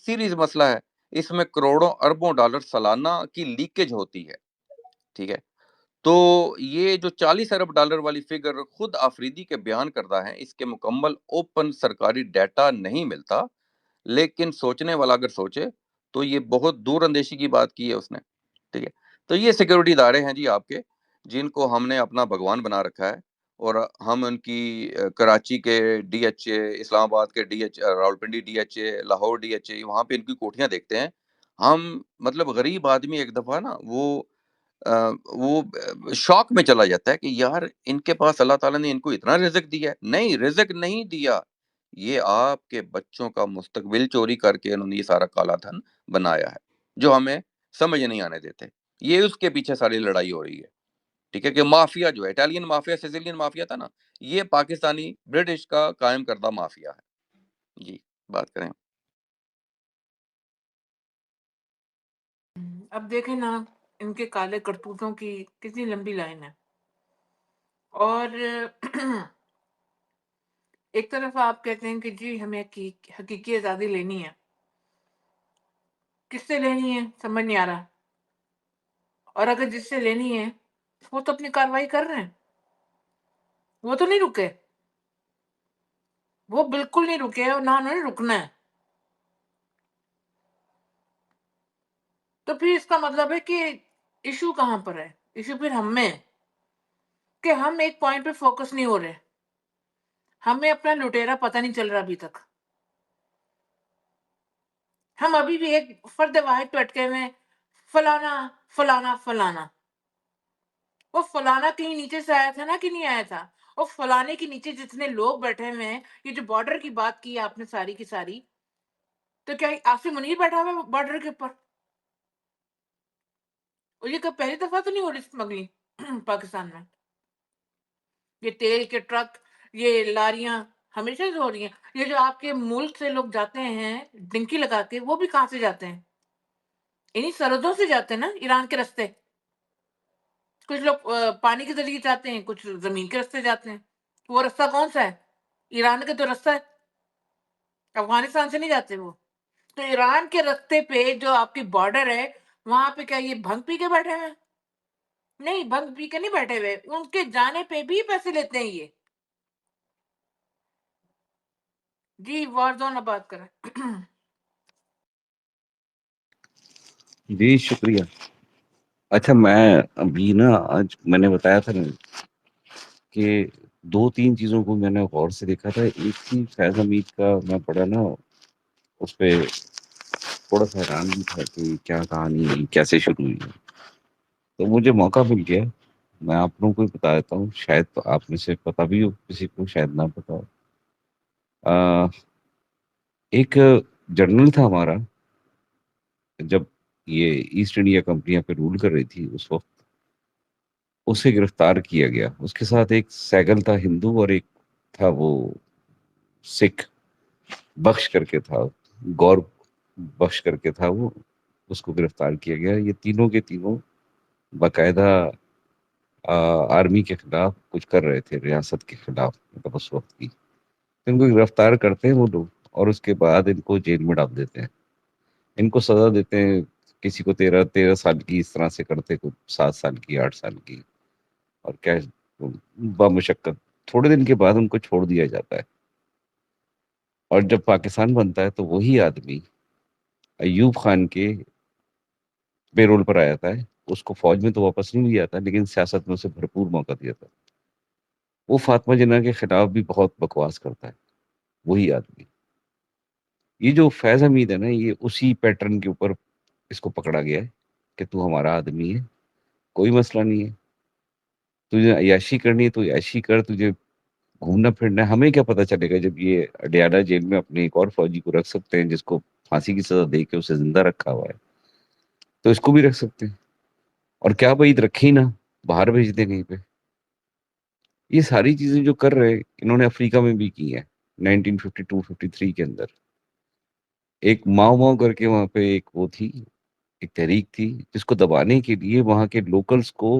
Series مسئلہ ہے، اس میں کروڑوں اربوں ڈالر سالانہ کی لیکیج ہوتی ہے، ٹھیک ہے؟ تو یہ جو 40 ارب ڈالر والی فگر خود آفریدی کے بیان کردہ ہیں، اس کے مکمل اوپن سرکاری ڈیٹا نہیں ملتا، لیکن سوچنے والا اگر سوچے تو یہ بہت دور اندیشی کی بات کی ہے اس نے، ٹھیک ہے؟ تو یہ سیکیورٹی ادارے ہیں جی آپ کے، جن کو ہم نے اپنا بھگوان بنا رکھا ہے، اور ہم ان کی کراچی کے ڈی ایچ اے، اسلام آباد کے D H, Rawalpindi D H A, Lahore D H A, وہاں پہ ان کی کوٹھیاں دیکھتے ہیں ہم، مطلب غریب آدمی ایک دفعہ نا وہ شوق میں چلا جاتا ہے کہ یار ان کے پاس اللہ تعالیٰ نے ان کو اتنا رزق دیا ہے، نہیں رزق نہیں دیا، یہ آپ کے بچوں کا مستقبل چوری کر کے انہوں نے یہ سارا کالا دھن بنایا ہے، جو ہمیں سمجھ نہیں آنے دیتے، یہ اس کے پیچھے ساری لڑائی ہو رہی ہے، ٹھیک ہے؟ کہ مافیا جو ہے اٹالین مافیا، سیزیلین مافیا تھا نا، یہ پاکستانی برٹش کا قائم کردہ مافیا ہے جی۔ بات کریں اب دیکھیں نا ان کے کالے کرتوتوں کی کتنی لمبی لائن ہے، اور ایک طرف آپ کہتے ہیں کہ جی ہمیں حقیقی آزادی لینی ہے، کس سے لینی ہے سمجھ نہیں آ رہا، اور اگر جس سے لینی ہے وہ تو اپنی کاروائی کر رہے ہیں، وہ تو نہیں رکے، وہ بالکل نہیں رکے اور نہ انہوں نے رکنا ہے۔ تو پھر اس کا مطلب ہے کہ ایشو کہاں پر ہے؟ ایشو پھر ہم میں ہے کہ ہم ایک پوائنٹ پہ فوکس نہیں ہو رہے، ہمیں اپنا لٹیرا پتہ نہیں چل رہا ابھی تک، ہم ابھی بھی ایک فرد واحد پہ اٹکے ہوئے ہیں، فلانا فلانا فلانا۔ وہ فلانا کہیں نیچے سے آیا تھا نا کہ نہیں آیا تھا؟ اور فلانے کے نیچے جتنے لوگ بیٹھے ہوئے ہیں، یہ جو بارڈر کی بات کی ہے آپ نے ساری کی ساری، تو کیا آصف منیر بیٹھا ہوا ہے بارڈر کے اوپر؟ اور یہ کب پہلی دفعہ تو نہیں ہو رہی اسمگلنگ پاکستان میں؟ یہ تیل کے ٹرک، یہ لاریاں ہمیشہ سے ہو رہی ہیں۔ یہ جو آپ کے ملک سے لوگ جاتے ہیں ڈنکی لگا کے، وہ بھی کہاں سے جاتے ہیں؟ انہی سرحدوں سے جاتے ہیں نا، ایران کے رستے۔ کچھ لوگ پانی کے ذریعے جاتے ہیں، کچھ زمین کے رستے جاتے ہیں۔ وہ رستہ کون سا ہے؟ ایران کا تو رستہ ہے، افغانستان سے نہیں جاتے وہ۔ تو ایران کے رستے پہ جو آپ کی بارڈر ہے، وہاں پہ کیا یہ بھنگ پی کے بیٹھے ہوئے ہیں؟ نہیں، بھنگ پی کے نہیں بیٹھے ہوئے، ان کے جانے پہ بھی پیسے لیتے ہیں یہ۔ جی وار زون اب بات کریں۔ جی شکریہ۔ اچھا میں ابھی نا آج میں نے بتایا تھا نا کہ 2-3 چیزوں کو میں نے غور سے دیکھا تھا۔ ایک تھی فیض حمید کا، میں پڑھا نا اس پہ تھوڑا سا حیران بھی تھا کہ کیا کہانی ہے، کیسے شروع ہوئی ہے۔ تو مجھے موقع مل گیا، میں آپ لوگوں کو بتا دیتا ہوں، شاید تو آپ میں سے پتہ بھی ہو، کسی کو شاید نہ پتا ہو۔ ایک جرنل تھا ہمارا، جب یہ ایسٹ انڈیا کمپنیاں پہ رول کر رہی تھی اس وقت، اسے گرفتار کیا گیا۔ اس کے ساتھ ایک سیگل تھا ہندو، اور ایک تھا وہ سکھ، بخش کر کے تھا، گور بخش کر کے تھا وہ، اس کو گرفتار کیا گیا۔ یہ تینوں کے تینوں باقاعدہ آرمی کے خلاف کچھ کر رہے تھے، ریاست کے خلاف، مطلب اس وقت کی۔ ان کو گرفتار کرتے ہیں وہ لوگ، اور اس کے بعد ان کو جیل میں ڈال دیتے ہیں، ان کو سزا دیتے ہیں، کسی کو 13 سال کی، اس طرح سے کرتے، کو 7 سال کی، 8 سال کی، اور کیا بمشقت تھوڑے دن کے بعد ان کو چھوڑ دیا جاتا ہے۔ اور جب پاکستان بنتا ہے تو وہی آدمی ایوب خان کے پے رول پر آیا تھا، اس کو فوج میں تو واپس نہیں لیا تھا، لیکن سیاست میں اسے بھرپور موقع دیا تھا۔ وہ فاطمہ جناح کے خلاف بھی بہت بکواس کرتا ہے، وہی آدمی۔ یہ جو فیض حمید ہے نا، یہ اسی پیٹرن کے اوپر اس کو پکڑا گیا ہے کہ تو ہمارا آدمی ہے، کوئی مسئلہ نہیں ہے، تجھے عیاشی کرنی ہے تو عیاشی کر، تجھے گھومنا پھرنا ہے۔ ہمیں کیا پتہ چلے گا جب یہ اڈیالہ جیل میں اپنے ایک اور فوجی کو رکھ سکتے ہیں جس کو پھانسی کی سزا دے کے اسے زندہ رکھا ہوا ہے، تو اس کو بھی رکھ سکتے ہیں، اور کیا بعید رکھے ہی نا، باہر بھیج دیں کہیں پہ۔ یہ ساری چیزیں جو کر رہے انہوں نے افریقہ میں بھی کی ہیں۔ 1952-53 کے اندر ایک ماؤ ماؤ کر کے وہاں پہ ایک وہ تھی، ایک تحریک تھی، جس کو دبانے کے لیے وہاں کے لوکلز کو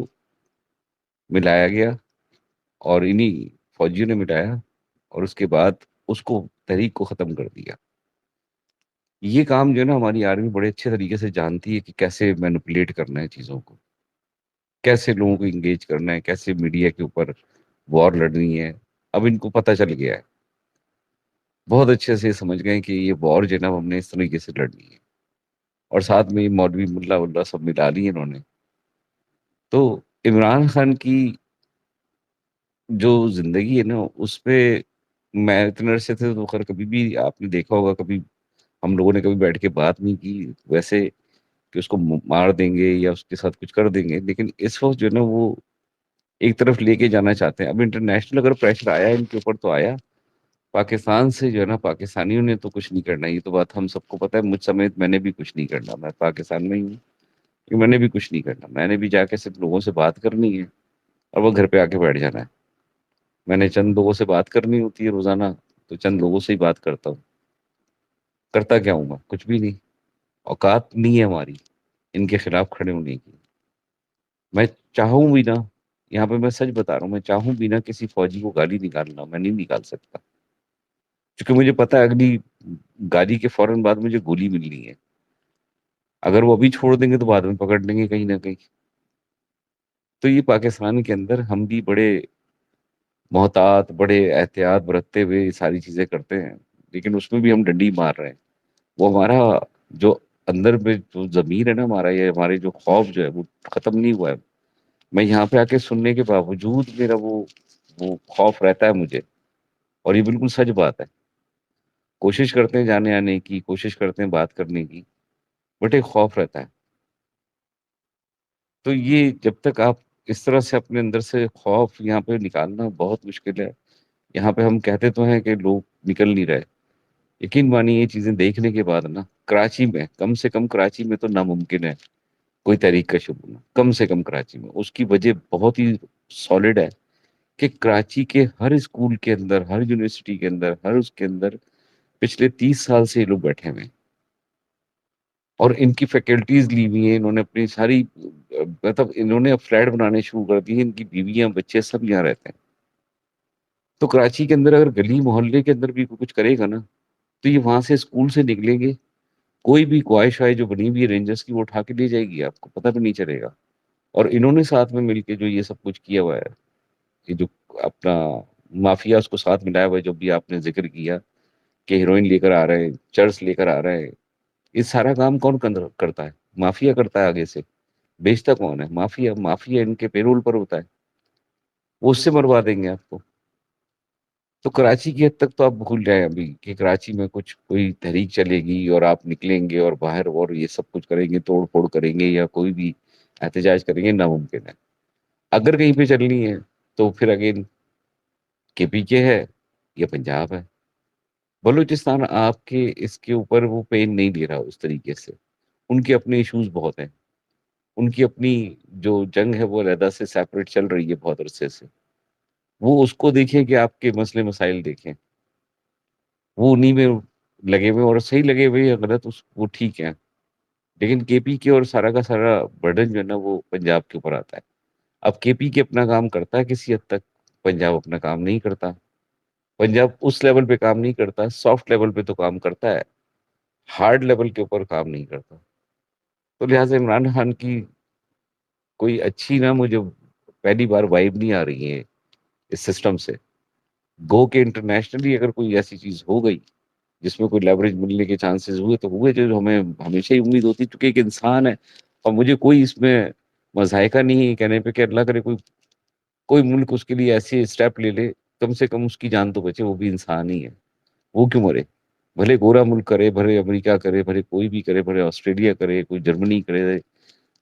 ملایا گیا، اور انہی فوجیوں نے ملایا، اور اس کے بعد اس کو تحریک کو ختم کر دیا۔ یہ کام جو ہے نا ہماری آرمی بڑے اچھے طریقے سے جانتی ہے کہ کیسے مینپولیٹ کرنا ہے چیزوں کو، کیسے لوگوں کو انگیج کرنا ہے، کیسے میڈیا کے اوپر وار لڑنی ہے. اب ان کو پتہ چل گیا ہے، بہت اچھے سے سمجھ گئے کہ یہ وار جو ہے نا ہم نے اس طریقے سے لڑنی ہے. اور ساتھ میں مولوی ملا اللہ سب ملا لی انہوں نے. تو عمران خان کی جو زندگی ہے نا اس پہ میں اتنے عرصے سے تو خیر کبھی بھی آپ نے دیکھا ہوگا، کبھی ہم لوگوں نے کبھی بیٹھ کے بات نہیں کی ویسے کہ اس کو مار دیں گے یا اس کے ساتھ کچھ کر دیں گے. لیکن اس وقت جو ہے نا وہ ایک طرف لے کے جانا چاہتے ہیں. اب انٹرنیشنل اگر پریشر آیا ان کے اوپر تو آیا، پاکستان سے جو ہے نا پاکستانیوں نے تو کچھ نہیں کرنا. یہ تو بات ہم سب کو پتہ ہے، مجھ سمیت میں نے بھی کچھ نہیں کرنا. میں پاکستان میں ہی ہوں کہ میں نے بھی کچھ نہیں کرنا. میں نے بھی جا کے صرف لوگوں سے بات کرنی ہے اور وہ گھر پہ آ کے بیٹھ جانا ہے. میں نے چند لوگوں سے بات کرنی ہوتی ہے روزانہ، تو چند لوگوں سے ہی بات کرتا ہوں. کرتا کیا ہوں میں؟ کچھ بھی نہیں. اوقات نہیں ہے ہماری ان کے خلاف کھڑے ہونے کی. میں چاہوں بھی نا، یہاں پہ میں سچ بتا رہا ہوں، میں چاہوں بھی نا کسی فوجی کو گالی نکالنا میں نہیں نکال سکتا، کیونکہ مجھے پتا ہے اگلی گالی کے فوراً بعد مجھے گولی ملنی ہے. اگر وہ ابھی چھوڑ دیں گے تو بعد میں پکڑ لیں گے کہیں نہ کہیں. تو یہ پاکستان کے اندر ہم بھی بڑے محتاط، بڑے احتیاط برتتے ہوئے یہ ساری چیزیں کرتے ہیں، لیکن اس میں بھی ہم ڈنڈی مار رہے ہیں. وہ ہمارا جو اندر میں جو ضمیر ہے نا ہمارا، یہ ہمارے جو خوف جو ہے وہ ختم نہیں ہوا ہے. میں یہاں پہ آ کے سننے کے باوجود میرا وہ خوف رہتا ہے مجھے. اور یہ بالکل سچ بات ہے. کوشش کرتے ہیں جانے آنے کی، کوشش کرتے ہیں بات کرنے کی، بٹ ایک خوف رہتا ہے. تو یہ جب تک آپ اس طرح سے اپنے اندر سے خوف یہاں پہ نکالنا بہت مشکل ہے. یہاں پہ ہم کہتے تو ہیں کہ لوگ نکل نہیں رہے. یقین مانی یہ چیزیں دیکھنے کے بعد نا کراچی میں، کم سے کم کراچی میں تو ناممکن ہے کوئی تحریک کا شروع ہونا. کم سے کم کراچی میں. اس کی وجہ بہت ہی سالڈ ہے کہ کراچی کے ہر اسکول کے اندر، ہر یونیورسٹی کے اندر، ہر اس کے اندر پچھلے 30 سال سے یہ لوگ بیٹھے ہوئے ہیں. اور ان کی فیکلٹیز لی ہوئی ہیں انہوں نے اپنی ساری، مطلب انہوں نے اب فلیٹ بنانے شروع کر دی ہیں. ان کی بیویاں بچے سب یہاں رہتے ہیں. تو کراچی کے اندر اگر گلی محلے کے اندر بھی کوئی کچھ کرے گا نا تو یہ وہاں سے اسکول سے نکلیں گے، کوئی بھی خواہش ہے جو بنی ہوئی ہے رینجرس کی وہ اٹھا کے لے جائے گی، آپ کو پتہ بھی نہیں چلے گا. اور انہوں نے ساتھ میں مل کے جو یہ سب کچھ کیا ہوا ہے، کہ جو اپنا مافیا اس کو ساتھ ملایا ہوا ہے، جو بھی آپ نے ذکر کیا کہ ہیروئن لے کر آ رہے ہیں، چرس لے کر آ رہے ہیں، یہ سارا کام کون کرتا ہے؟ مافیا کرتا ہے. آگے سے بیچتا کون ہے؟ مافیا. مافیا ان کے پیرول پر ہوتا ہے، وہ اس سے مروا دیں گے آپ کو. تو کراچی کی حد تک تو آپ بھول جائیں ابھی کہ کراچی میں کچھ کوئی تحریک چلے گی اور آپ نکلیں گے اور باہر اور یہ سب کچھ کریں گے، توڑ پھوڑ کریں گے یا کوئی بھی احتجاج کریں گے، ناممکن ہے. اگر کہیں پہ چلنی ہے تو پھر اگین کے پی کے ہے یا پنجاب ہے. بلوچستان آپ کے اس کے اوپر وہ پین نہیں دے رہا اس طریقے سے. ان کے اپنے ایشوز بہت ہیں. ان کی اپنی جو جنگ ہے وہ علیحدہ سے سیپریٹ چل رہی ہے بہت عرصے سے. وہ اس کو دیکھیں کہ آپ کے مسئلے مسائل دیکھیں، وہ انہیں میں لگے ہوئے اور صحیح لگے ہوئے یا غلط وہ ٹھیک ہے. لیکن کے پی کے اور سارا کا سارا برڈن جو ہے نا وہ پنجاب کے اوپر آتا ہے. اب کے پی کے اپنا کام کرتا ہے کسی حد تک، پنجاب اپنا کام نہیں کرتا. پنجاب اس لیول پہ کام نہیں کرتا، سافٹ لیول پہ تو کام کرتا ہے، ہارڈ لیول کے اوپر کام نہیں کرتا. تو لہٰذا عمران خان کی کوئی اچھی نہ مجھے پہلی بار وائب نہیں آ رہی ہے اس سسٹم سے. گو کہ انٹرنیشنلی اگر کوئی ایسی چیز ہو گئی جس میں کوئی لیوریج ملنے کے چانسز ہوئے تو ہوئے، جو ہمیں ہمیشہ ہی امید ہوتی، چونکہ ایک انسان ہے. اور مجھے کوئی اس میں مذائقہ نہیں ہے کہنے پہ کہ اللہ کرے کوئی ملک اس کے لیے ایسی اسٹیپ لے لے، کم سے کم اس کی جان تو بچے. وہ بھی انسان ہی ہے، وہ کیوں مرے؟ بھلے گورا ملک کرے، بھلے امریکہ کرے، بھلے کوئی بھی کرے، بھلے آسٹریلیا کرے، کوئی جرمنی کرے،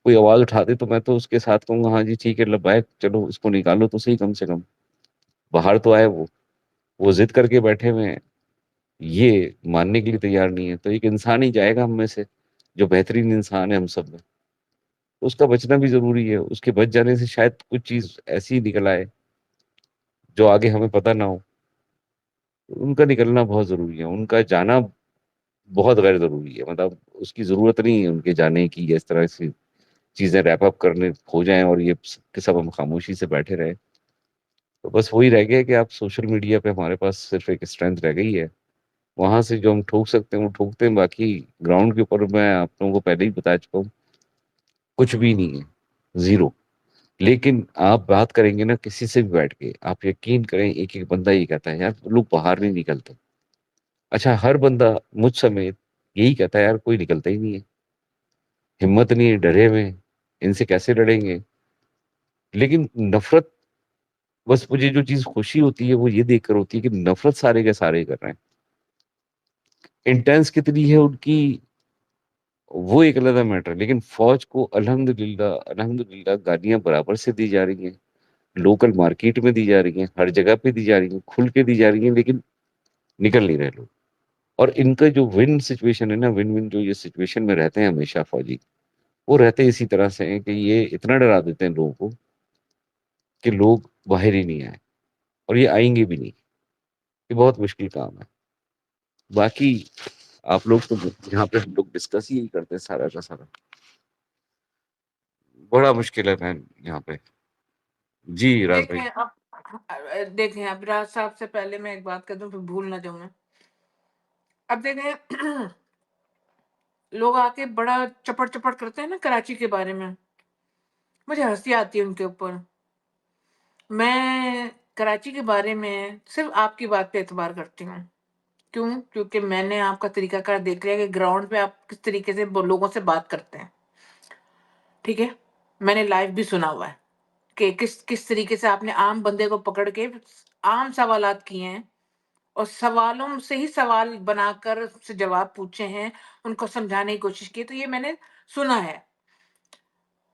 کوئی آواز اٹھا دے تو میں تو اس کے ساتھ کہوں گا ہاں جی ٹھیک ہے لبیک، چلو اس کو نکالو تو صحیح. کم سے کم باہر تو آئے. وہ ضد کر کے بیٹھے ہوئے ہیں، یہ ماننے کے لیے تیار نہیں ہے. تو ایک انسان ہی جائے گا ہم میں سے جو بہترین انسان ہے ہم سب میں. تو اس کا بچنا بھی ضروری ہے. اس کے بچ جانے سے شاید کچھ چیز ایسی نکل آئے جو آگے ہمیں پتہ نہ ہو. ان کا نکلنا بہت ضروری ہے، ان کا جانا بہت غیر ضروری ہے. مطلب اس کی ضرورت نہیں ہے ان کے جانے کی. اس طرح سے چیزیں ریپ اپ کرنے ہو جائیں اور یہ سب کے سب ہم خاموشی سے بیٹھے رہیں. تو بس وہی رہ گیا کہ آپ سوشل میڈیا پہ ہمارے پاس صرف ایک اسٹرینتھ رہ گئی ہے، وہاں سے جو ہم ٹھوک سکتے ہیں وہ ٹھوکتے ہیں، باقی گراؤنڈ کے اوپر میں آپ لوگوں کو پہلے ہی بتا چکا ہوں کچھ بھی نہیں ہے، زیرو۔ لیکن آپ بات کریں گے نا کسی سے بھی بیٹھ کے، آپ یقین کریں ایک ایک بندہ یہ کہتا ہے یار لوگ باہر نہیں نکلتے۔ اچھا، ہر بندہ مجھ سمیت یہی کہتا ہے یار کوئی نکلتا ہی نہیں ہے، ہمت نہیں ہے، ڈرے ہوئے ہیں، ان سے کیسے لڑیں گے۔ لیکن نفرت، بس مجھے جو چیز خوشی ہوتی ہے وہ یہ دیکھ کر ہوتی ہے کہ نفرت سارے کے سارے کر رہے ہیں، انٹینس کتنی ہے ان کی وہ ایک علیحدہ میٹر ہے۔ لیکن فوج کو الحمدللہ گاڑیاں برابر سے دی جا رہی ہیں، لوکل مارکیٹ میں دی جا رہی ہیں، ہر جگہ پہ دی جا رہی ہیں، کھل کے دی جا رہی ہیں، لیکن نکل نہیں رہے لوگ۔ اور ان کا جو ون سچویشن ہے نا، ون ون جو یہ سچویشن میں رہتے ہیں ہمیشہ فوجی، وہ رہتے اسی طرح سے ہیں کہ یہ اتنا ڈرا دیتے ہیں لوگوں کو کہ لوگ باہر ہی نہیں آئے، اور یہ آئیں گے بھی نہیں۔ یہ بہت مشکل کام ہے۔ باقی آپ لوگ تو یہاں پہ ہم لوگ ڈسکس ہی کرتے ہیں سارا کا سارا، بڑا مشکل ہے مین یہاں پہ۔ جی راز بھائی۔ دیکھیں اب راز صاحب سے پہلے میں ایک بات کر دوں پھر بھول نہ جاؤں میں۔ اب دیکھیں لوگ آ کے بڑا چپڑ چپڑ کرتے ہیں نا کراچی کے بارے میں، مجھے ہنسی آتی ہے ان کے اوپر۔ میں کراچی کے بارے میں صرف آپ کی بات پہ اعتبار کرتی ہوں۔ کیوں؟ کیونکہ میں نے آپ کا طریقہ کار دیکھ لیا کہ گراؤنڈ پہ آپ کس طریقے سے لوگوں سے بات کرتے ہیں، ٹھیک ہے؟ میں نے لائیو بھی سنا ہوا ہے کہ کس طریقے سے آپ نے عام بندے کو پکڑ کے عام سوالات کیے ہیں، اور سوالوں سے ہی سوال بنا کر اس سے جواب پوچھے ہیں، ان کو سمجھانے کی کوشش کی۔ تو یہ میں نے سنا ہے۔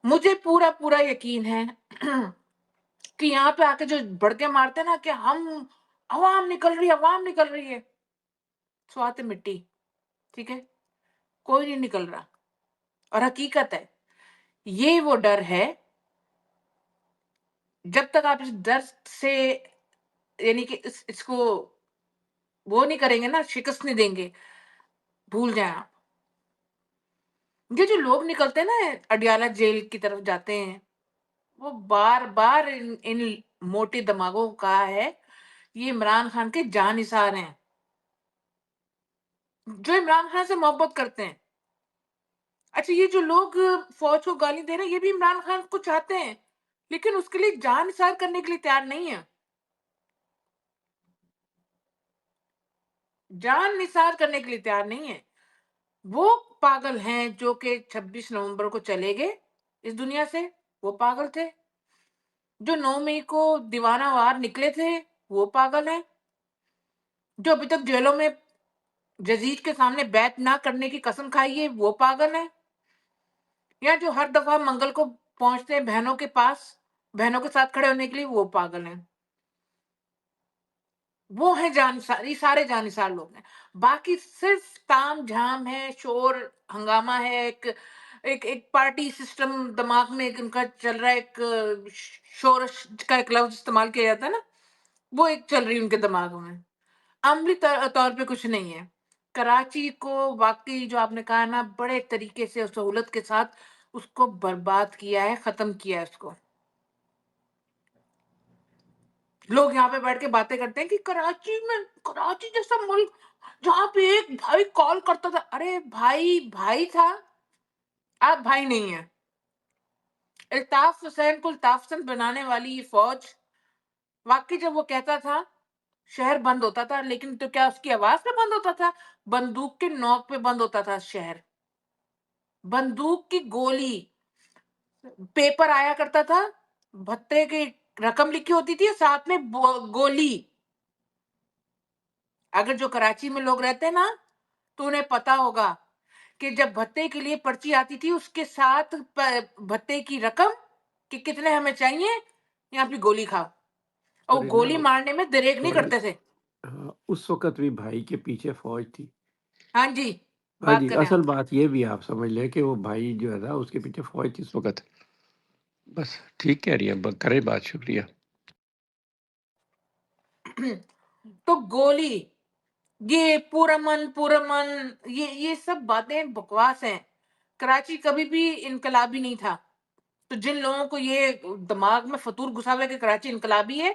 مجھے پورا پورا یقین ہے کہ یہاں پہ آ کے جو بڑکے مارتے ہیں نا کہ ہم عوام نکل رہی ہے، سوات مٹی، ٹھیک ہے؟ کوئی نہیں نکل رہا۔ اور حقیقت ہے یہ وہ ڈر ہے، جب تک آپ اس ڈر سے یعنی کہ اس کو وہ نہیں کریں گے نا، شکست نہیں دیں گے، بھول جائیں آپ۔ یہ جو لوگ نکلتے ہیں نا اڈیالہ جیل کی طرف جاتے ہیں، وہ بار بار ان موٹے دماغوں کو کہا ہے یہ عمران خان کے جان نثار ہیں، جو عمران خان سے محبت کرتے ہیں۔ اچھا، یہ جو لوگ فوج کو گالی دے رہے ہیں یہ بھی عمران خان کو چاہتے ہیں، لیکن اس کے لیے جان نثار کرنے کے لیے تیار نہیں ہے، جان نثار کرنے کے لیے تیار نہیں ہے۔ وہ پاگل ہیں جو کہ 26 نومبر کو چلے گئے اس دنیا سے، وہ پاگل تھے۔ جو 9 مئی کو دیوانہ وار نکلے تھے وہ پاگل ہیں۔ جو ابھی تک جیلوں میں جزیز کے سامنے بیعت نہ کرنے کی قسم کھائی ہے وہ پاگل ہیں، یا جو ہر دفعہ منگل کو پہنچتے ہیں بہنوں کے پاس بہنوں کے ساتھ کھڑے ہونے کے لیے وہ پاگل ہیں۔ وہ ہیں جانسار، یہ سارے جانسار لوگ ہیں۔ باقی صرف تام جھام ہے، شور ہنگامہ ہے، ایک پارٹی سسٹم دماغ میں ان کا چل رہا ہے، ایک شورش کا ایک لفظ استعمال کیا جاتا ہے نا، وہ ایک چل رہی ان کے دماغ میں، عملی طور پہ کچھ نہیں ہے۔ کراچی کو واقعی جو آپ نے کہا نا بڑے طریقے سے سہولت کے ساتھ اس کو برباد کیا ہے، ختم کیا ہے اس کو۔ لوگ یہاں پہ بیٹھ کے باتیں کرتے ہیں کہ کراچی جیسا ملک جہاں پہ ایک بھائی کال کرتا تھا، ارے بھائی تھا، آپ بھائی نہیں ہیں۔ الطاف حسین کو الطاف حسین بنانے والی یہ فوج واقعی جب وہ کہتا تھا شہر بند ہوتا تھا، لیکن تو کیا اس کی آواز پہ بند ہوتا تھا؟ بندوق کے نوک پہ بند ہوتا تھا شہر، بندوق کی گولی، پیپر آیا کرتا تھا، بھتے کی رقم لکھی ہوتی تھی ساتھ میں گولی۔ اگر جو کراچی میں لوگ رہتے نا تو انہیں پتا ہوگا کہ جب بھتے کے لیے پرچی آتی تھی اس کے ساتھ بھتے کی رقم کہ کتنے ہمیں چاہیے، یہاں پہ گولی کھاؤ، اور گولی مارنے میں دریغ نہیں کرتے تھے۔ اس وقت بھی بھائی کے پیچھے فوج تھی۔ ہاں جی، ہاں بات جی، کریں اصل آپ۔ بات یہ بھی آپ سمجھ لیں کہ وہ بھائی جو ہے نا اس کے پیچھے فوج تھی اس وقت۔ بس ٹھیک کہہ رہی ہے، کرے بات، شکریہ۔ تو گولی، یہ پورامن یہ سب باتیں بکواس ہیں۔ کراچی کبھی بھی انقلابی نہیں تھا۔ تو جن لوگوں کو یہ دماغ میں فطور گھسا ہوا ہے کہ کراچی انقلابی ہے،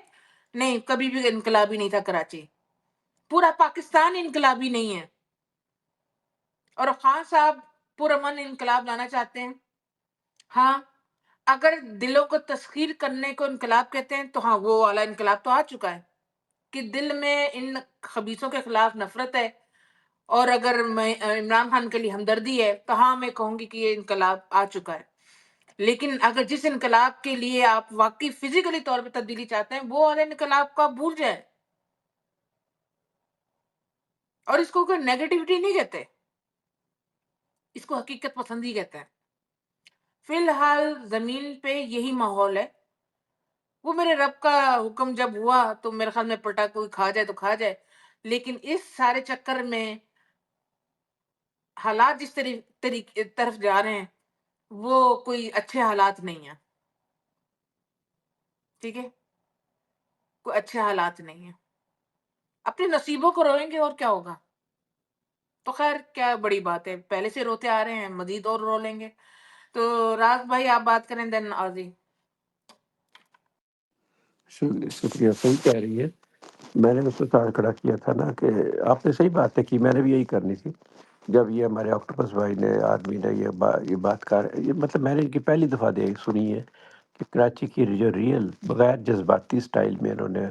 نہیں، کبھی بھی انقلابی نہیں تھا کراچی۔ پورا پاکستان انقلابی نہیں ہے، اور خان صاحب پرامن انقلاب لانا چاہتے ہیں. ہاں، اگر دلوں کو تسخیر کرنے کو انقلاب کہتے ہیں تو ہاں وہ والا انقلاب تو آ چکا ہے کہ دل میں ان خبیثوں کے خلاف نفرت ہے. اور اگر میں عمران خان کے لیے ہمدردی ہے تو ہاں میں کہوں گی کہ یہ انقلاب آ چکا ہے. لیکن اگر جس انقلاب کے لیے آپ واقعی فزیکلی طور پہ تبدیلی چاہتے ہیں وہ والے انقلاب کو آپ بھول جائیں. اور اس کو کوئی نیگیٹیوٹی نہیں کہتے، اس کو حقیقت پسندی کہتے ہیں. فی الحال زمین پہ یہی ماحول ہے. وہ میرے رب کا حکم جب ہوا تو میرے خیال میں پلٹا کوئی کھا جائے تو کھا جائے، لیکن اس سارے چکر میں حالات جس طرف جا رہے ہیں وہ کوئی اچھے حالات نہیں ہیں. ٹھیک ہے، کوئی اچھے حالات نہیں ہیں. اپنے نصیبوں کو روئیں گے اور کیا ہوگا؟ تو خیر کیا بڑی بات ہے، پہلے سے روتے آ رہے ہیں، مزید اور رو لیں گے. تو راز بھائی آپ بات کریں، دین آزی. شکریہ، صحیح کہہ رہی ہے. میں نے اس کو ساتھ کھڑا کیا تھا نا کہ آپ نے صحیح بات ہے کی، میں نے بھی یہی کرنی تھی. جب یہ ہمارے آکٹوپس بھائی نے آدمی نے یہ بات یہ مطلب میں نے ان کی پہلی دفعہ سنی ہے کہ کراچی کی جو ریئل بغیر جذباتی سٹائل میں انہوں نے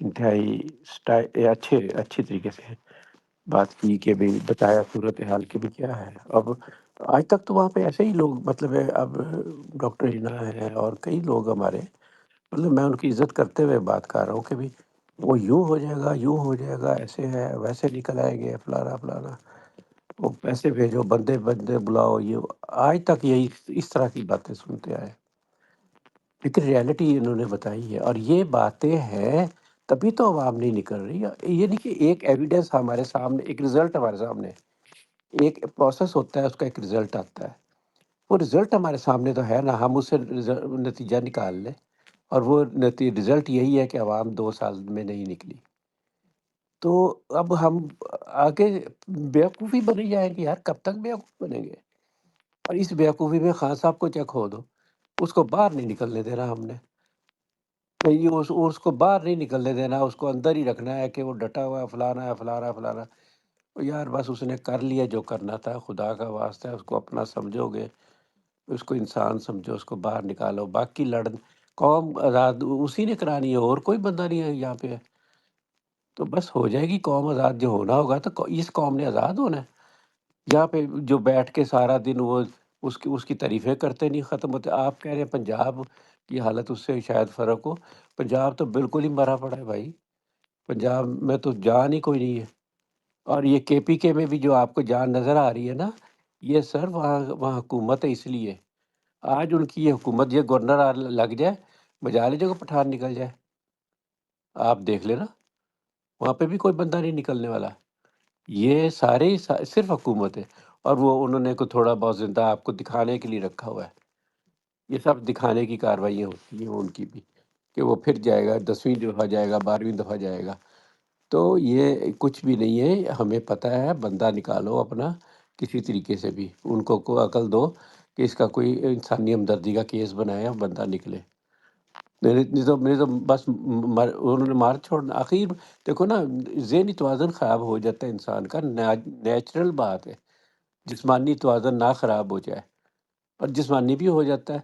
انتہائی اچھی طریقے سے بات کی کہ بھی بتایا صورتحال کی بھی کیا ہے. اب آج تک تو وہاں پہ ایسے ہی لوگ مطلب ہے. اب ڈاکٹر ہینا ہے اور کئی لوگ ہمارے مطلب میں ان کی عزت کرتے ہوئے بات کر رہا ہوں کہ بھی وہ یوں ہو جائے گا ایسے ہے ویسے نکل آئیں گے فلانا وہ پیسے بھیجو بندے بلاؤ. یہ آج تک یہی اس طرح کی باتیں سنتے آئے، لیکن ریالٹی انہوں نے بتائی ہے. اور یہ باتیں ہیں تبھی تو عوام نہیں نکل رہی. یہ نہیں کہ ایک ایویڈنس ہمارے سامنے، ایک رزلٹ ہمارے سامنے، ایک پروسیس ہوتا ہے اس کا ایک رزلٹ آتا ہے. وہ رزلٹ ہمارے سامنے تو ہے نا، ہم اس سے نتیجہ نکال لیں. اور وہ رزلٹ یہی ہے کہ عوام 2 سال میں نہیں نکلی. تو اب ہم آگے بیوقوفی بنی جائیں گے یار، کب تک بیوقوف بنیں گے؟ اور اس بیوقوفی میں خان صاحب کو چیک ہو دو، اس کو باہر نہیں نکلنے دینا ہم نے. اس کو باہر نہیں نکلنے دینا، اس کو اندر ہی رکھنا ہے کہ وہ ڈٹا ہوا ہے فلانا. یار بس اس نے کر لیا جو کرنا تھا، خدا کا واسطہ ہے اس کو اپنا سمجھو گے، اس کو انسان سمجھو، اس کو باہر نکالو. باقی قوم آزاد اسی نے کرانی ہے، اور کوئی بندہ نہیں ہے یہاں پہ. تو بس ہو جائے گی قوم آزاد. جو ہونا ہوگا تو اس قوم نے آزاد ہونا ہے. یہاں پہ جو بیٹھ کے سارا دن وہ اس کی تعریفیں کرتے نہیں ختم ہوتے. آپ کہہ رہے ہیں پنجاب کی حالت اس سے شاید فرق ہو، پنجاب تو بالکل ہی مرا پڑا ہے بھائی. پنجاب میں تو جان ہی کوئی نہیں ہے. اور یہ کے پی کے میں بھی جو آپ کو جان نظر آ رہی ہے نا، یہ سر وہاں حکومت ہے. اس لیے آج ان کی یہ حکومت، یہ گورنر لگ جائے بجا لیجیے کو پٹھان نکل جائے. آپ دیکھ لینا وہاں پہ بھی کوئی بندہ نہیں نکلنے والا. یہ سارے صرف حکومت ہے. اور وہ انہوں نے کوئی تھوڑا بہت زندہ آپ کو دکھانے کے لیے رکھا ہوا ہے. یہ سب دکھانے کی کاروائیاں ہوتی ہیں ان کی بھی، کہ وہ پھر جائے گا 10ویں دفعہ جائے گا 12ویں دفعہ جائے گا. تو یہ کچھ بھی نہیں ہے. ہمیں پتہ ہے بندہ نکالو اپنا کسی طریقے سے بھی، ان کو عقل دو کہ اس کا کوئی انسانی ہمدردی کا کیس بنایا بندہ نکلے. نہیں تو بس انہوں نے مار چھوڑنا. آخر دیکھو نا، ذہنی توازن خراب ہو جاتا ہے انسان کا، نیچرل بات ہے. جسمانی توازن نہ خراب ہو جائے، اور جسمانی بھی ہو جاتا ہے،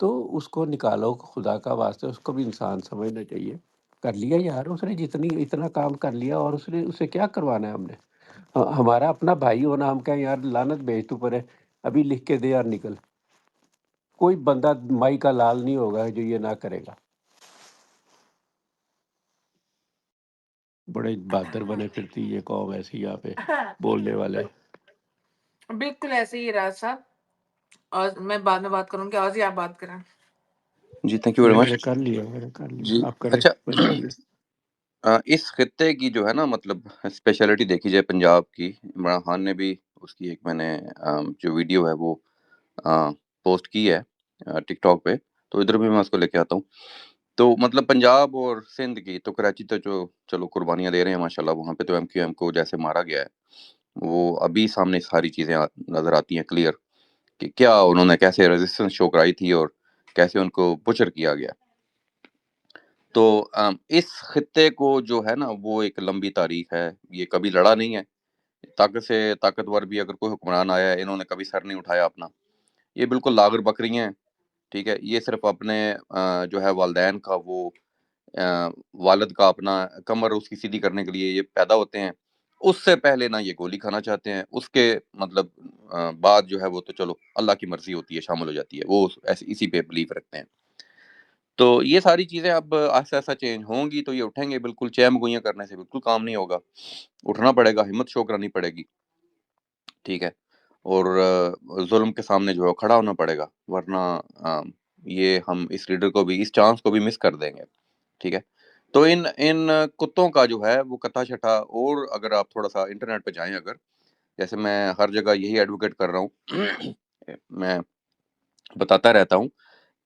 تو اس کو نکالو خدا کا واسطہ. اس کو بھی انسان سمجھنا چاہیے. کر لیا یار اس نے اتنا کام کر لیا، اور اسے کیا کروانا ہے ہم نے؟ ہمارا اپنا بھائی ہونا، ہم کہیں یار لعنت بھیج تو پڑے ابھی لکھ کے دے یار نکل. کوئی بندہ مائی کا لال نہیں ہوگا جو یہ نہ کرے گا. بڑے بہادر بنے پھرتی یہ قوم ایسی یہاں پہ بولنے والے. بالکل ایسے ہی راز صاحب. اور میں بعد میں بات کروں گی، آج ہی آپ بات کریں. جی تھینک یو ویری میں نے مچ. کر لیا جی آپ کریں. اچھا، اس خطے کی جو ہے نا مطلب اسپیشلٹی دیکھی جائے پنجاب کی، عمران خان نے بھی اس کی ایک میں نے جو ویڈیو ہے وہ پوسٹ کی ہے ٹک ٹاک پہ، تو ادھر بھی میں اس کو لے کے آتا ہوں. تو مطلب پنجاب اور سندھ کی تو کراچی تو جو چلو قربانیاں دے رہے ہیں ماشاءاللہ، وہاں پہ تو ایم کیو ایم کو جیسے مارا گیا ہے وہ ابھی سامنے ساری چیزیں نظر آتی ہیں کلیئر، کہ کیا انہوں نے کیسے ریزسٹنس شو کرائی تھی اور کیسے ان کو بچر کیا گیا. تو اس خطے کو جو ہے نا وہ ایک لمبی تاریخ ہے، یہ کبھی لڑا نہیں ہے، طاقت سے طاقتور بھی اگر کوئی حکمران آیا ہے انہوں نے کبھی سر نہیں اٹھایا اپنا، یہ بالکل لاغر بکری ہیں، ٹھیک ہے، یہ صرف اپنے جو ہے والدین کا وہ والد کا اپنا کمر اس کی سیدھی کرنے کے لیے یہ پیدا ہوتے ہیں، اس سے پہلے نہ یہ گولی کھانا چاہتے ہیں، اس کے مطلب بعد جو ہے وہ تو چلو اللہ کی مرضی ہوتی ہے، شامل ہو جاتی ہے، وہ اسی پہ بلیو رکھتے ہیں۔ تو یہ ساری چیزیں اب آہستہ آہستہ چینج ہوں گی تو یہ اٹھیں گے، بالکل چیم گوئیاں کرنے سے بالکل کام نہیں ہوگا، اٹھنا پڑے گا، ہمت شو کرانی پڑے گی، ٹھیک ہے، اور ظلم کے سامنے جو ہے کھڑا ہونا پڑے گا، ورنہ یہ ہم اس لیڈر کو بھی، اس چانس کو بھی مس کر دیں گے، ٹھیک ہے۔ تو ان کتوں کا جو ہے وہ کتا چھٹا، اور اگر آپ تھوڑا سا انٹرنیٹ پہ جائیں، اگر جیسے میں ہر جگہ یہی ایڈوکیٹ کر رہا ہوں میں بتاتا رہتا ہوں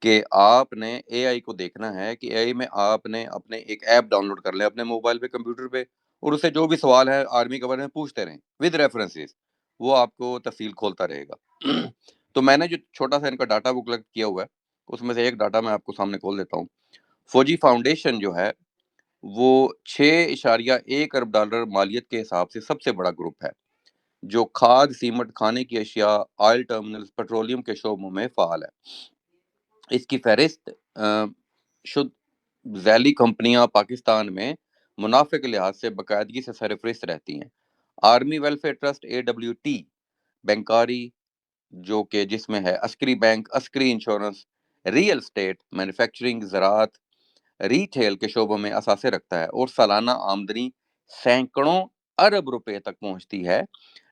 کہ آپ نے اے آئی کو دیکھنا ہے کہ اے آئی میں آپ نے اپنے ایک ایپ ڈاؤن لوڈ کر لیں اپنے موبائل پہ، کمپیوٹر پہ، اور اسے جو بھی سوال ہے آرمی کے بارے میں پوچھتے رہیں ود ریفرنسز، وہ آپ کو تفصیل کھولتا رہے گا۔ تو میں نے جو چھوٹا سا ان کا ڈاٹا وہ کلیکٹ کیا ہوا ہے اس میں سے ایک ڈاٹا میں آپ کو سامنے کھول دیتا ہوں۔ فوجی فاؤنڈیشن جو ہے وہ 6.1 ارب ڈالر مالیت کے حساب سے سب سے بڑا گروپ ہے جو کھاد، سیمنٹ، کھانے کی اشیاء، آئل ٹرمینلز، پیٹرولیم کے شعبوں میں فعال ہے۔ اس کی فہرست شد ذیلی کمپنیاں پاکستان میں منافع کے لحاظ سے باقاعدگی سے سرفہرست رہتی ہیں۔ آرمی ویلفیئر ٹرسٹ AWT، بینکاری جو کہ جس میں ہے عسکری بینک، عسکری انشورنس، ریئل اسٹیٹ، مینوفیکچرنگ، زراعت، ریٹیل کے شعبوں میں اثاثے رکھتا ہے اور سالانہ آمدنی سینکڑوں ارب روپے تک پہنچتی ہے۔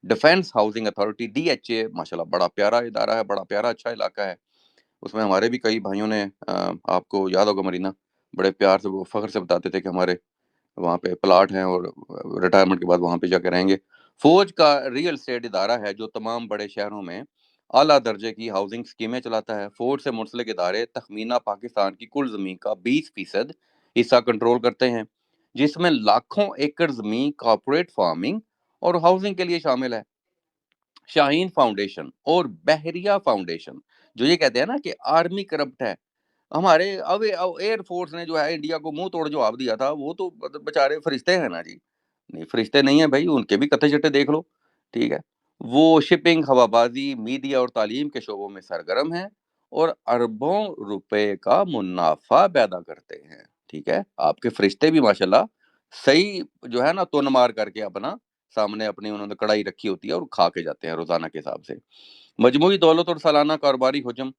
ڈیفنس ہاؤسنگ اتھارٹی DHA، ماشاءاللہ بڑا پیارا ادارہ ہے، بڑا پیارا اچھا علاقہ ہے، اس میں ہمارے بھی کئی بھائیوں نے آپ کو یاد ہوگا مرینا، بڑے پیار سے وہ فخر سے بتاتے تھے کہ ہمارے وہاں پہ پلاٹ ہیں اور ریٹائرمنٹ کے بعد وہاں پہ جا کے رہیں گے۔ فوج کا ریئل اسٹیٹ ادارہ ہے جو تمام بڑے شہروں میں اعلیٰ درجے کی ہاؤسنگ اسکیمیں چلاتا ہے۔ فوج سے منسلک ادارے تخمینہ پاکستان کی کل زمین کا 20% حصہ کنٹرول کرتے ہیں، جس میں لاکھوں ایکڑ زمین کارپوریٹ فارمنگ اور ہاؤسنگ کے لیے شامل ہے۔ شاہین فاؤنڈیشن اور بحریہ فاؤنڈیشن جو یہ کہتے ہیں نا کہ آرمی کرپٹ ہے، ہمارے اب ایئر فورس نے جو ہے انڈیا کو منہ توڑ جواب دیا تھا، وہ تو بےچارے فرشتے ہیں نا جی، نہیں فرشتے نہیں ہیں بھائی، ان کے بھی کتے چٹے دیکھ لو، ٹھیک ہے، وہ شپنگ، ہوا بازی، میڈیا اور تعلیم کے شعبوں میں سرگرم ہیں اور اربوں روپے کا منافع پیدا کرتے ہیں، ٹھیک ہے۔ آپ کے فرشتے بھی ماشاءاللہ صحیح جو ہے نا تن مار کر کے اپنا سامنے اپنی انہوں نے کڑائی رکھی ہوتی ہے اور کھا کے جاتے ہیں روزانہ کے حساب سے۔ مجموعی دولت اور سالانہ کاروباری حجم،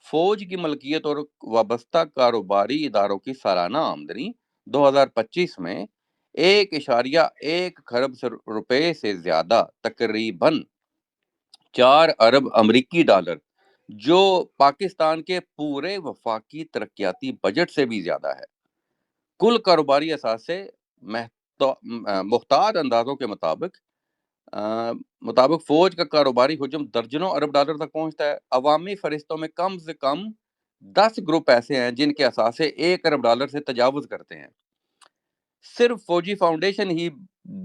فوج کی ملکیت اور وابستہ کاروباری اداروں کی سالانہ آمدنی 2025 میں 1.1 خرب روپے سے زیادہ، تقریباً 4 ارب امریکی ڈالر، جو پاکستان کے پورے وفاقی ترقیاتی بجٹ سے بھی زیادہ ہے۔ کل کاروباری اثاثے محتاط اندازوں کے مطابق فوج کا کاروباری حجم درجنوں ارب ڈالر تک پہنچتا ہے۔ عوامی فرشتوں میں کم سے کم 10 گروپ ایسے ہیں جن کے اثاثے 1 ارب ڈالر سے تجاوز کرتے ہیں۔ صرف فوجی فاؤنڈیشن ہی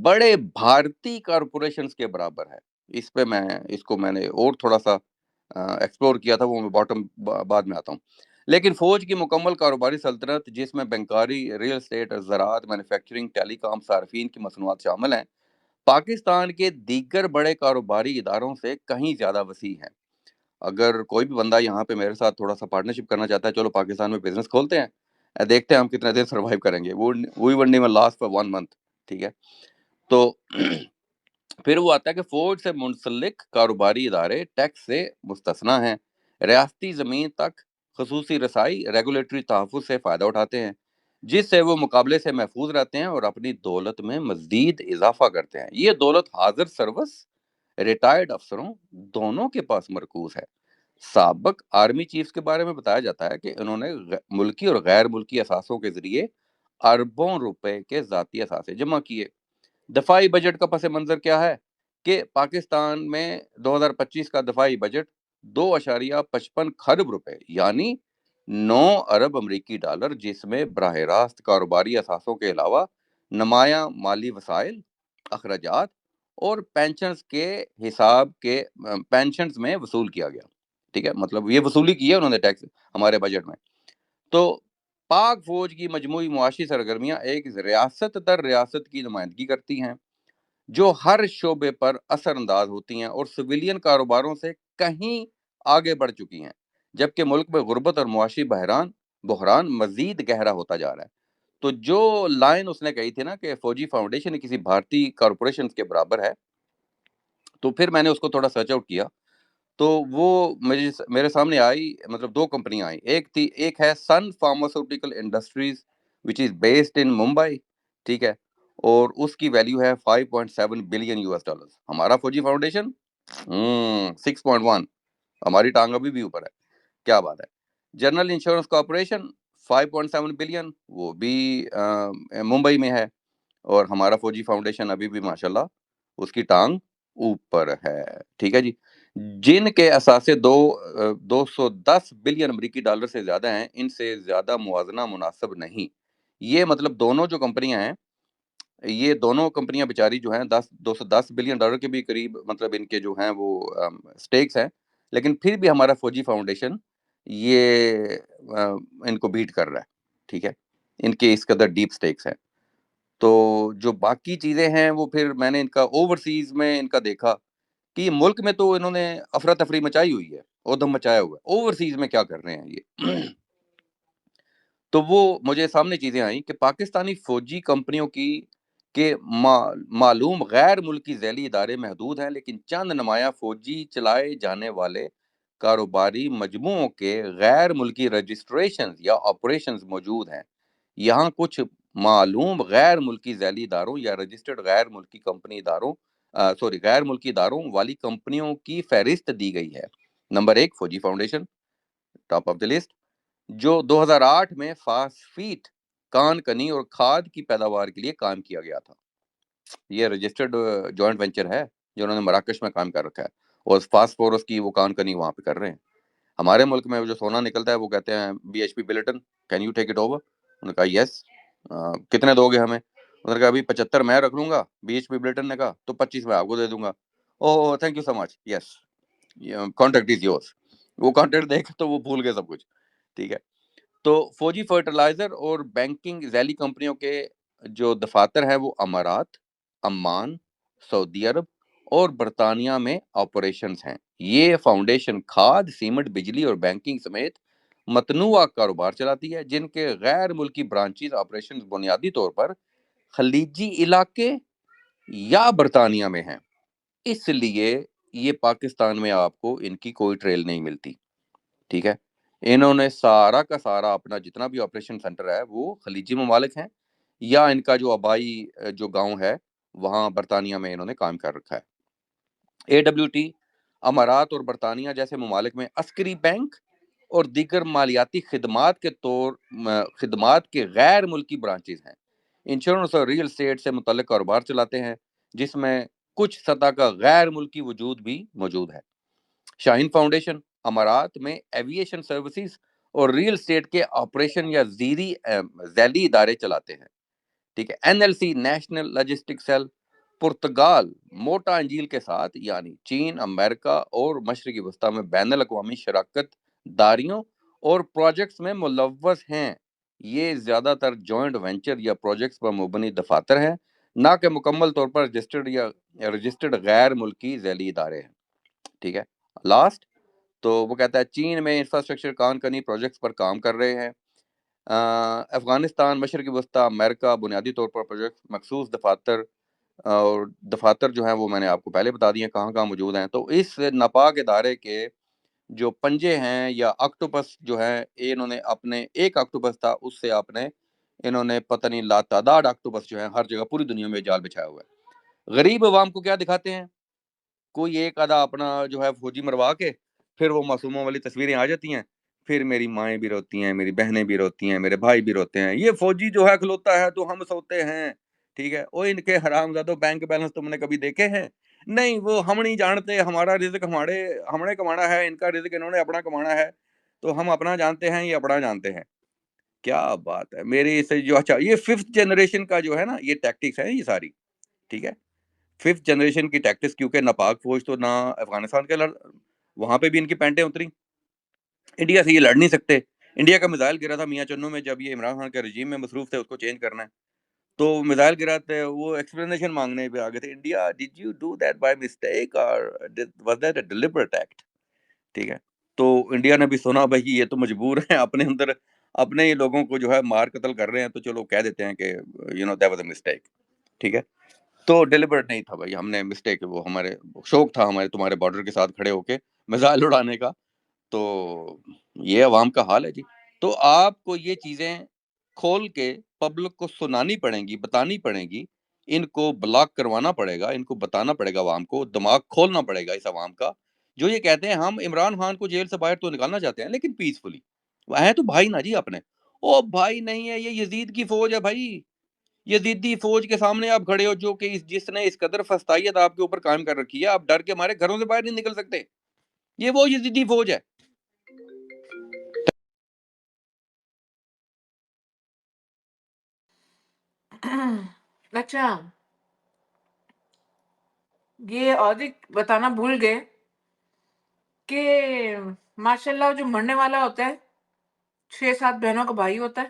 بڑے بھارتی کارپوریشنز کے برابر ہے۔ اس کو میں نے اور تھوڑا سا ایکسپلور کیا تھا، وہ میں باٹم بعد میں آتا ہوں۔ لیکن فوج کی مکمل کاروباری سلطنت جس میں بینکاری، ریئل اسٹیٹ، زراعت، مینوفیکچرنگ، ٹیلی کام، صارفین کی مصنوعات شامل ہیں، پاکستان کے دیگر بڑے کاروباری اداروں سے کہیں زیادہ وسیع ہے۔ اگر کوئی بھی بندہ یہاں پہ میرے ساتھ تھوڑا سا پارٹنرشپ کرنا چاہتا ہے، چلو پاکستان میں بزنس کھولتے ہیں، دیکھتے ہیں ہم کتنے دن سروائیو کریں گے، we won't even last for 1 month، ٹھیک ہے۔ تو پھر وہ آتا ہے کہ فوج سے منسلک کاروباری ادارے ٹیکس سے مستثنا ہیں، ریاستی زمین تک خصوصی رسائی، ریگولیٹری تحفظ سے فائدہ اٹھاتے ہیں، جس سے وہ مقابلے سے محفوظ رہتے ہیں اور اپنی دولت میں مزید اضافہ کرتے ہیں۔ یہ دولت حاضر سروس ریٹائرڈ افسروں دونوں کے پاس مرکوز ہے۔ سابق آرمی چیفز کے بارے میں بتایا جاتا ہے کہ انہوں نے ملکی اور غیر ملکی اثاثوں کے ذریعے اربوں روپے کے ذاتی اثاثے جمع کیے۔ دفاعی بجٹ کا پس منظر کیا ہے کہ پاکستان میں 2025 کا دفاعی بجٹ 2.55 خرب روپے یعنی 9 ارب امریکی ڈالر، جس میں براہ راست کاروباری اثاثوں کے علاوہ نمایاں مالی وسائل، اخراجات اور پینشنز میں وصول کیا گیا، ٹھیک ہے، مطلب یہ وصولی کی ہے انہوں نے ٹیکس ہمارے بجٹ میں۔ تو پاک فوج کی مجموعی معاشی سرگرمیاں ایک ریاست در ریاست کی نمائندگی کرتی ہیں جو ہر شعبے پر اثر انداز ہوتی ہیں اور سویلین کاروباروں سے کہیں آگے بڑھ چکی ہیں، جبکہ ملک میں غربت اور معاشی بحران مزید گہرا ہوتا جا رہا ہے۔ تو جو لائن اس نے کہی تھی نا کہ فوجی فاؤنڈیشن کسی بھارتی کارپوریشن کے برابر ہے، تو پھر میں نے اس کو تھوڑا سرچ آؤٹ کیا تو وہ میرے سامنے آئی، مطلب دو کمپنیاں آئی، ایک ہے Sun pharmaceutical industries which is based in Mumbai, ٹھیک ہے، اور اس کی ویلیو ہے 5.7 بلین US ڈالر۔ ہمارا فوجی فاؤنڈیشن 6.1، ہماری ٹانگ ابھی بھی اوپر ہے، کیا بات ہے۔ جنرل انشورنس کارپوریشن 5.7 بلین، وہ بھی ممبئی میں ہے، اور ہمارا فوجی فاؤنڈیشن ابھی بھی ماشاءاللہ اس کی ٹانگ اوپر ہے، ٹھیک ہے جی۔ جن کے اثاثے 210 بلین امریکی ڈالر سے زیادہ ہیں، ان سے زیادہ موازنہ مناسب نہیں۔ یہ مطلب دونوں جو کمپنیاں ہیں، یہ دونوں کمپنیاں بیچاری جو ہیں 210 بلین ڈالر کے بھی قریب مطلب ان کے جو ہیں وہ سٹیکس ہیں، لیکن پھر بھی ہمارا فوجی فاؤنڈیشن یہ ان کو بیٹ کر رہا ہے، ٹھیک ہے، ان کے اس قدر ڈیپ سٹیکس ہیں۔ تو جو باقی چیزیں ہیں وہ پھر میں نے ان کا اوورسیز میں ان کا دیکھا کہ ملک میں تو انہوں نے افراتفری مچائی ہوئی ہے، ادھم مچایا ہوا ہے، اوورسیز میں کیا کر رہے ہیں یہ تو وہ مجھے سامنے چیزیں آئیں کہ پاکستانی فوجی کمپنیوں کی کہ معلوم غیر ملکی ذیلی ادارے محدود ہیں، لیکن چند نمایاں فوجی چلائے جانے والے کاروباری مجموعوں کے غیر ملکی رجسٹریشنز یا آپریشنز موجود ہیں۔ یہاں کچھ معلوم غیر ملکی ذیلی اداروں یا رجسٹرڈ غیر ملکی کمپنی اداروں غیر ملکی اداروں والی کمپنیوں کی فہرست دی گئی ہے۔ نمبر 1 فوجی foundation, top of the list, جو 2008 میں فاسفیٹ، کان کنی اور کھاد کی پیداوار کے لیے کام کیا گیا تھا۔ یہ رجسٹرڈ جوائنٹ وینچر ہے جو انہوں نے مراکش میں کام کر رکھا ہے، اور فاسفورس کی وہ کان کنی وہاں پہ کر رہے ہیں۔ ہمارے ملک میں جو سونا نکلتا ہے وہ کہتے ہیں BHP bulletin, can you take it over? انہوں نے کہا یس۔ کتنے دو گے ہمیں؟ انہوں نے کہا ابھی 75 میں رکھ لوں گا، BHP بلٹن نے کہا تو 25 میں آپ کو دے دوں گا۔ Oh thank you so much, yes contact is yours. وہ کانٹیکٹ دے کے تو وہ بھول گئے سب کچھ، ٹھیک ہے۔ تو فوجی فرٹیلائزر اور بینکنگ ذیلی کمپنیوں کے جو دفاتر ہیں وہ امارات، عمان، سعودی عرب اور برطانیہ میں آپریشنز ہیں۔ یہ فاؤنڈیشن کھاد، سیمنٹ، بجلی اور بینکنگ سمیت متنوع کاروبار چلاتی ہے، جن کے غیر ملکی برانچز آپریشنز بنیادی طور پر خلیجی علاقے یا برطانیہ میں ہیں۔ اس لیے یہ پاکستان میں آپ کو ان کی کوئی ٹریل نہیں ملتی، ٹھیک ہے۔ انہوں نے سارا کا سارا اپنا جتنا بھی آپریشن سینٹر ہے وہ خلیجی ممالک ہیں، یا ان کا جو آبائی جو گاؤں ہے وہاں برطانیہ میں انہوں نے کام کر رکھا ہے۔ AWT امارات اور برطانیہ جیسے ممالک میں عسکری بینک اور دیگر مالیاتی خدمات کے غیر ملکی برانچز ہیں۔ انشورنس اور ریل اسٹیٹ سے متعلق کاروبار چلاتے ہیں، جس میں کچھ سطح کا غیر ملکی وجود بھی موجود ہے۔ شاہین فاؤنڈیشن امارات میں ایویشن سروسز اور ریل اسٹیٹ کے آپریشن یا ذیلی ادارے چلاتے ہیں، ٹھیک ہے۔ NLC نیشنل لاجسٹک سیل پرتگال موٹا انجیل کے ساتھ، یعنی چین، امریکہ اور مشرقی وسطی میں بین الاقوامی شراکت داریوں اور پروجیکٹس میں ملوث ہیں۔ یہ زیادہ تر جوائنٹ وینچر یا پروجیکٹس پر مبنی دفاتر ہیں، نہ کہ مکمل طور پر رجسٹرڈ غیر ملکی ذیلی ادارے ہیں، ٹھیک ہے۔ لاسٹ تو وہ کہتا ہے چین میں انفراسٹرکچر کان کنی پروجیکٹس پر کام کر رہے ہیں۔ افغانستان، مشرقی وسطی، امریکہ بنیادی طور پر پروجیکٹ مخصوص اور دفاتر جو ہیں وہ میں نے آپ کو پہلے بتا دیے کہاں کہاں موجود ہیں۔ تو اس ناپاک ادارے کے جو پنجے ہیں یا آکٹوپس جو ہیں، انہوں نے اپنے ایک آکٹوپس تھا، اس سے انہوں نے پتہ نہیں لاتعداد آکٹوپس جو ہیں ہر جگہ پوری دنیا میں جال بچھایا ہوا ہے۔ غریب عوام کو کیا دکھاتے ہیں؟ کوئی ایک آدھا اپنا جو ہے فوجی مروا کے پھر وہ معصوموں والی تصویریں آ جاتی ہیں، پھر میری مائیں بھی روتی ہیں، میری بہنیں بھی روتی ہیں، میرے بھائی بھی روتے ہیں، یہ فوجی جو ہے کھلوتا ہے تو ہم سوتے ہیں، ٹھیک ہے۔ وہ ان کے حرامزادوں بینک بیلنس تم نے کبھی دیکھے ہیں؟ نہیں، وہ ہم نہیں جانتے، ہمارا رزق ہم نے کمانا ہے، ان کا رزق انہوں نے اپنا کمانا ہے، تو ہم اپنا جانتے ہیں، یہ اپنا جانتے ہیں۔ کیا بات ہے میری سے جو اچھا یہ 5th جنریشن کا جو ہے نا یہ ٹیکٹکس ہے یہ ساری، ٹھیک ہے۔ 5th جنریشن کی ٹیکٹکس، کیونکہ ناپاک فوج تو نہ افغانستان کے وہاں پہ بھی ان کی پینٹیں اتری، انڈیا سے یہ لڑ نہیں سکتے، انڈیا کا میزائل گرا تھا میاں چنو میں، جب یہ عمران خان کے رجیم میں مصروف تھے، اس کو چینج کرنا ہے، تو میزائل گرا تھے، وہ ایکسپلینیشن مانگنے پہ آ گئے تھے، India did you do that by mistake or was that a deliberate act? ٹھیک ہے، تو انڈیا نے بھی سنا بھائی یہ تو مجبور ہیں، اپنے اندر اپنے ہی لوگوں کو جو ہے مار قتل کر رہے ہیں، تو چلو کہہ دیتے ہیں کہ you know that was a mistake. ٹھیک ہے، تو ڈیلیبریٹ نہیں تھا بھائی، ہم نے مسٹیک، وہ ہمارے شوق تھا ہمارے تمہارے بارڈر کے ساتھ کھڑے ہو کے میزائل اڑانے کا. تو یہ عوام کا حال ہے جی. تو آپ کو یہ چیزیں کھول کے پبلک کو سنانی پڑیں گی، بتانی پڑیں گی، ان کو بلاک کروانا پڑے گا، ان کو بتانا پڑے گا، عوام کو دماغ کھولنا پڑے گا اس عوام کا، جو یہ کہتے ہیں ہم عمران خان کو جیل سے باہر تو نکالنا چاہتے ہیں لیکن پیسفلی. ہے تو بھائی نا جی اپنے، او بھائی نہیں ہے، یہ یزید کی فوج ہے بھائی، یزیدی فوج کے سامنے آپ کھڑے ہو، جو کہ جس نے اس قدر فستائیت آپ کے اوپر قائم کر رکھی ہے، آپ ڈر کے مارے گھروں سے باہر نہیں نکل سکتے. یہ وہ یزیدی فوج ہے. اچھا، یہ اور بتانا بھول گئے کہ ماشاء اللہ جو مرنے والا ہوتا ہے 6-7 بہنوں کا بھائی ہوتا ہے،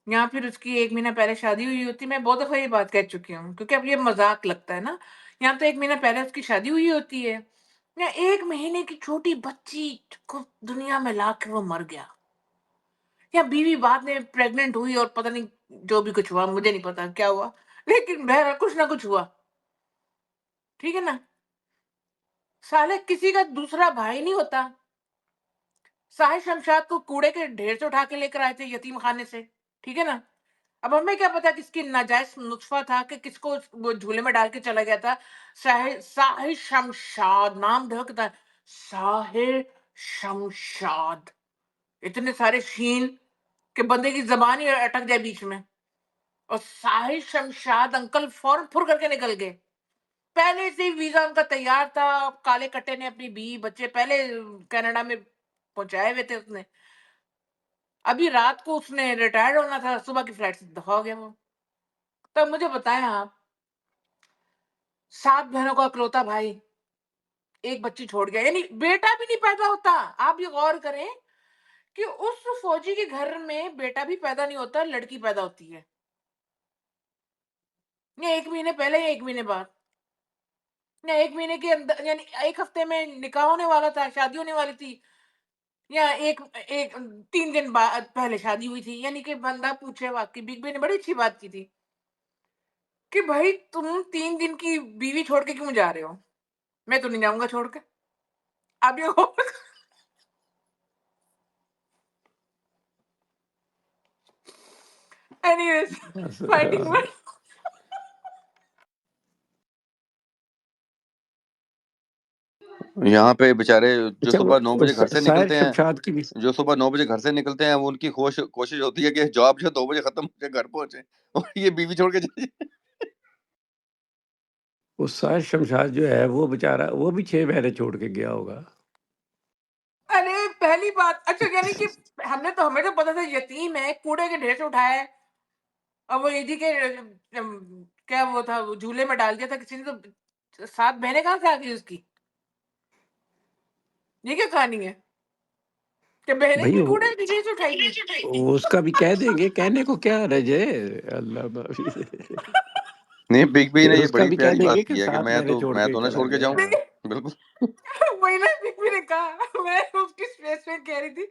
یا پھر اس کی 1 مہینہ پہلے شادی ہوئی ہوتی ہے. میں بہت دفعہ یہ بات کہہ چکی ہوں کیونکہ اب یہ مذاق لگتا ہے نا. یا تو 1 مہینہ پہلے اس کی شادی ہوئی ہوتی ہے، یا 1 مہینے کی چھوٹی بچی کو دنیا میں لا کے وہ مر گیا، یا بیوی بعد میں پریگننٹ ہوئی اور پتہ نہیں جو بھی کچھ ہوا، مجھے نہیں پتا کیا ہوا، لیکن بہرحال کچھ نہ کچھ ہوا. ٹھیک ہے نا، سالے کسی کا دوسرا بھائی نہیں ہوتا. ساحر شمشاد کو کوڑے کے ڈھیر سے اٹھا کے لے کر آئے تھے یتیم خانے سے. ٹھیک ہے نا، اب ہمیں کیا پتا کس کی ناجائز نطفہ تھا کہ کس کو وہ جھولے میں ڈال کے چلا گیا تھا. ساحر شمشاد نام ڈھکتا ہے، ساحر شمشاد، اتنے سارے شین کہ بندے کی زبان ہی اٹک جائے بیچ میں. اور ساحر شمشاد انکل فوراً پھر کر کے نکل گئے. پہلے سے ویزا ان کا تیار تھا، کالے کٹے نے اپنی بیوی بچے پہلے کینیڈا میں پہنچائے ہوئے تھے. اس نے ابھی رات کو اس نے ریٹائرڈ ہونا تھا، صبح کی فلائٹ سے دفع ہو گیا وہ. تب مجھے بتائیں آپ، 7 بہنوں کا اکلوتا بھائی 1 بچی چھوڑ گیا، یعنی بیٹا بھی نہیں پیدا ہوتا. آپ یہ غور کریں کہ اس فوجی کے گھر میں بیٹا بھی پیدا نہیں ہوتا، لڑکی پیدا ہوتی ہے. یا 1 مہینے پہلے یا 1 مہینے بعد، یا 1 مہینے کے اندر، یعنی 1 ہفتے میں نکاح ہونے والا تھا، شادی ہونے والی تھی، یا ایک 3 دن بعد پہلے شادی ہوئی تھی. یعنی کہ بندہ پوچھے، واقعی بگ بی نے بڑی اچھی بات کی تھی کہ بھائی تم 3 دن کی بیوی چھوڑ کے کیوں جا رہے ہو؟ میں تو نہیں جاؤں گا چھوڑ کے. اب یہ اینیویز فائٹنگ میں یہاں پہ بیچارے جو اچھا، صبح 9 بجے گھر سے ساحر نکلتے ہیں، شمشاد کی بھی جو صبح 9 بجے گھر سے نکلتے ہیں، وہ ان کی کوشش ہوتی ہے کہ جاب جو 2 بجے ختم ہو کے گھر پہنچے، اور یہ بیوی چھوڑ کے جائے. وہ ساحر شمشاد جو ہے وہ بیچارہ وہ بھی 6 بہنیں چھوڑ کے گیا ہوگا. ارے پہلی بات، اچھا یعنی کہ ہمیں تو پتا تھا یتیم ہے، کوڑے کے ڈھیر سے اٹھایا ہے، اور وہ ایدی کے کیا وہ تھا، وہ جھولے میں ڈال دیا تھا کسی نے. تو 7 بہنیں کہاں سے آ گئی اس کی؟ یہ کیا کہانی ہے کہ بہنیں بھائی بھی کوڑے کے ڈھیر سے اٹھائی گئی؟ اس کا بھی کہہ دیں گے، کہنے کو کیا رجے، اللہ معافی. نہیں، بگ بی نے یہ اس کا بڑی بھی کہہ پیاری دیں گے بات کہ کی ہے کہ 7 بہنیں چھوڑ کے ہی میں تو نہ چلا چھوڑ کے گیا. جاؤں. نہیں، بالکل. وہی نا بگ بی نے کہا، میں اس کی اسپیس میں کہہ رہی تھی،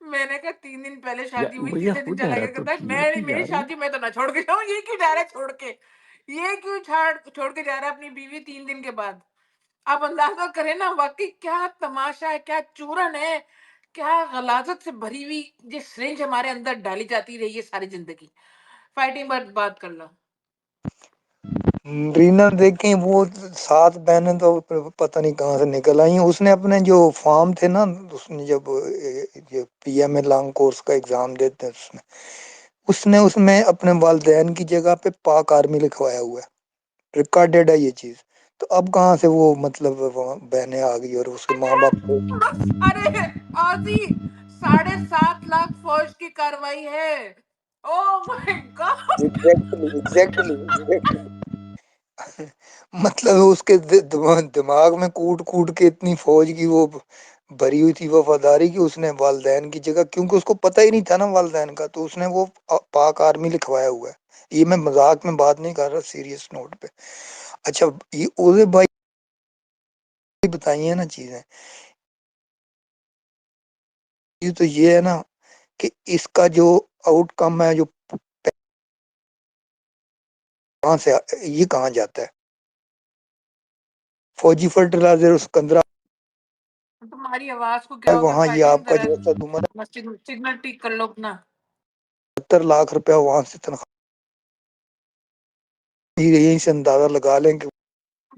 میں نے کہا 3 دن پہلے شادی ہوئی، مجھے تیسرے دن خود چلا گیا. حیرت کہتا ہے ہوتی ہے کہ میری یار شادی میں تو نہ چھوڑ کے جاؤں. یہ کیوں جا رہا ہے چھوڑ کے؟ یہ کیوں چھوڑ کے جا رہا ہے اپنی بیوی 3 دن کے بعد؟ آپ اندازہ کریں نا، واقعی کیا تماشا ہے، کیا چورن ہے، کیا غلاظت سے بھری ہوئی یہ سرنج ہمارے اندر ڈالی جاتی رہی ہے ساری زندگی. فائٹنگ پر بات کر لو. رینا دیکھیں، وہ 7 بہنیں تو پتہ نہیں کہاں سے نکل آئی. اس نے اپنے جو فارم تھے نا، اس نے جب P M A long course کا ایگزام دیتے ہیں، اس میں اپنے والدین کی جگہ پہ پاک آرمی لکھوایا ہوا ہے، ریکارڈڈ ہے یہ چیز. تو اب کہاں سے وہ مطلب بہنیں آ گئی اور اس کے ماں باپ کو. بس، ارے آزی 7.5 لاکھ فوج کی کاروائی ہے. او مائی گاڈ. ایگزیکٹلی مطلب اس کے دماغ میں کوٹ کے اتنی فوج کی وہ بھری ہوئی تھی وفاداری کی، اس نے والدین کی جگہ، کیونکہ اس کو پتہ ہی نہیں تھا نا والدین کا، تو اس نے وہ پاک آرمی لکھوایا ہوا ہے. یہ میں مذاق میں بات نہیں کر رہا، سیریس نوٹ پہ. اچھا یہ اوزے بھائی بتائیے نا چیزیں، یہ تو یہ ہے نا کہ اس کا جو آؤٹ کم ہے، جو کہاں سے یہ کہاں جاتا ہے، فوجی فرٹیلائزر اسکندرا تمہاری آواز کو کیا ہو گیا؟ وہاں یہ فائٹنگ آپ کا ذرا جو ہے سگنل ٹھیک کر لو اپنا. 70 لاکھ روپیہ وہاں سے تنخواہ، یہیں سے اندازہ لگا لیں کہ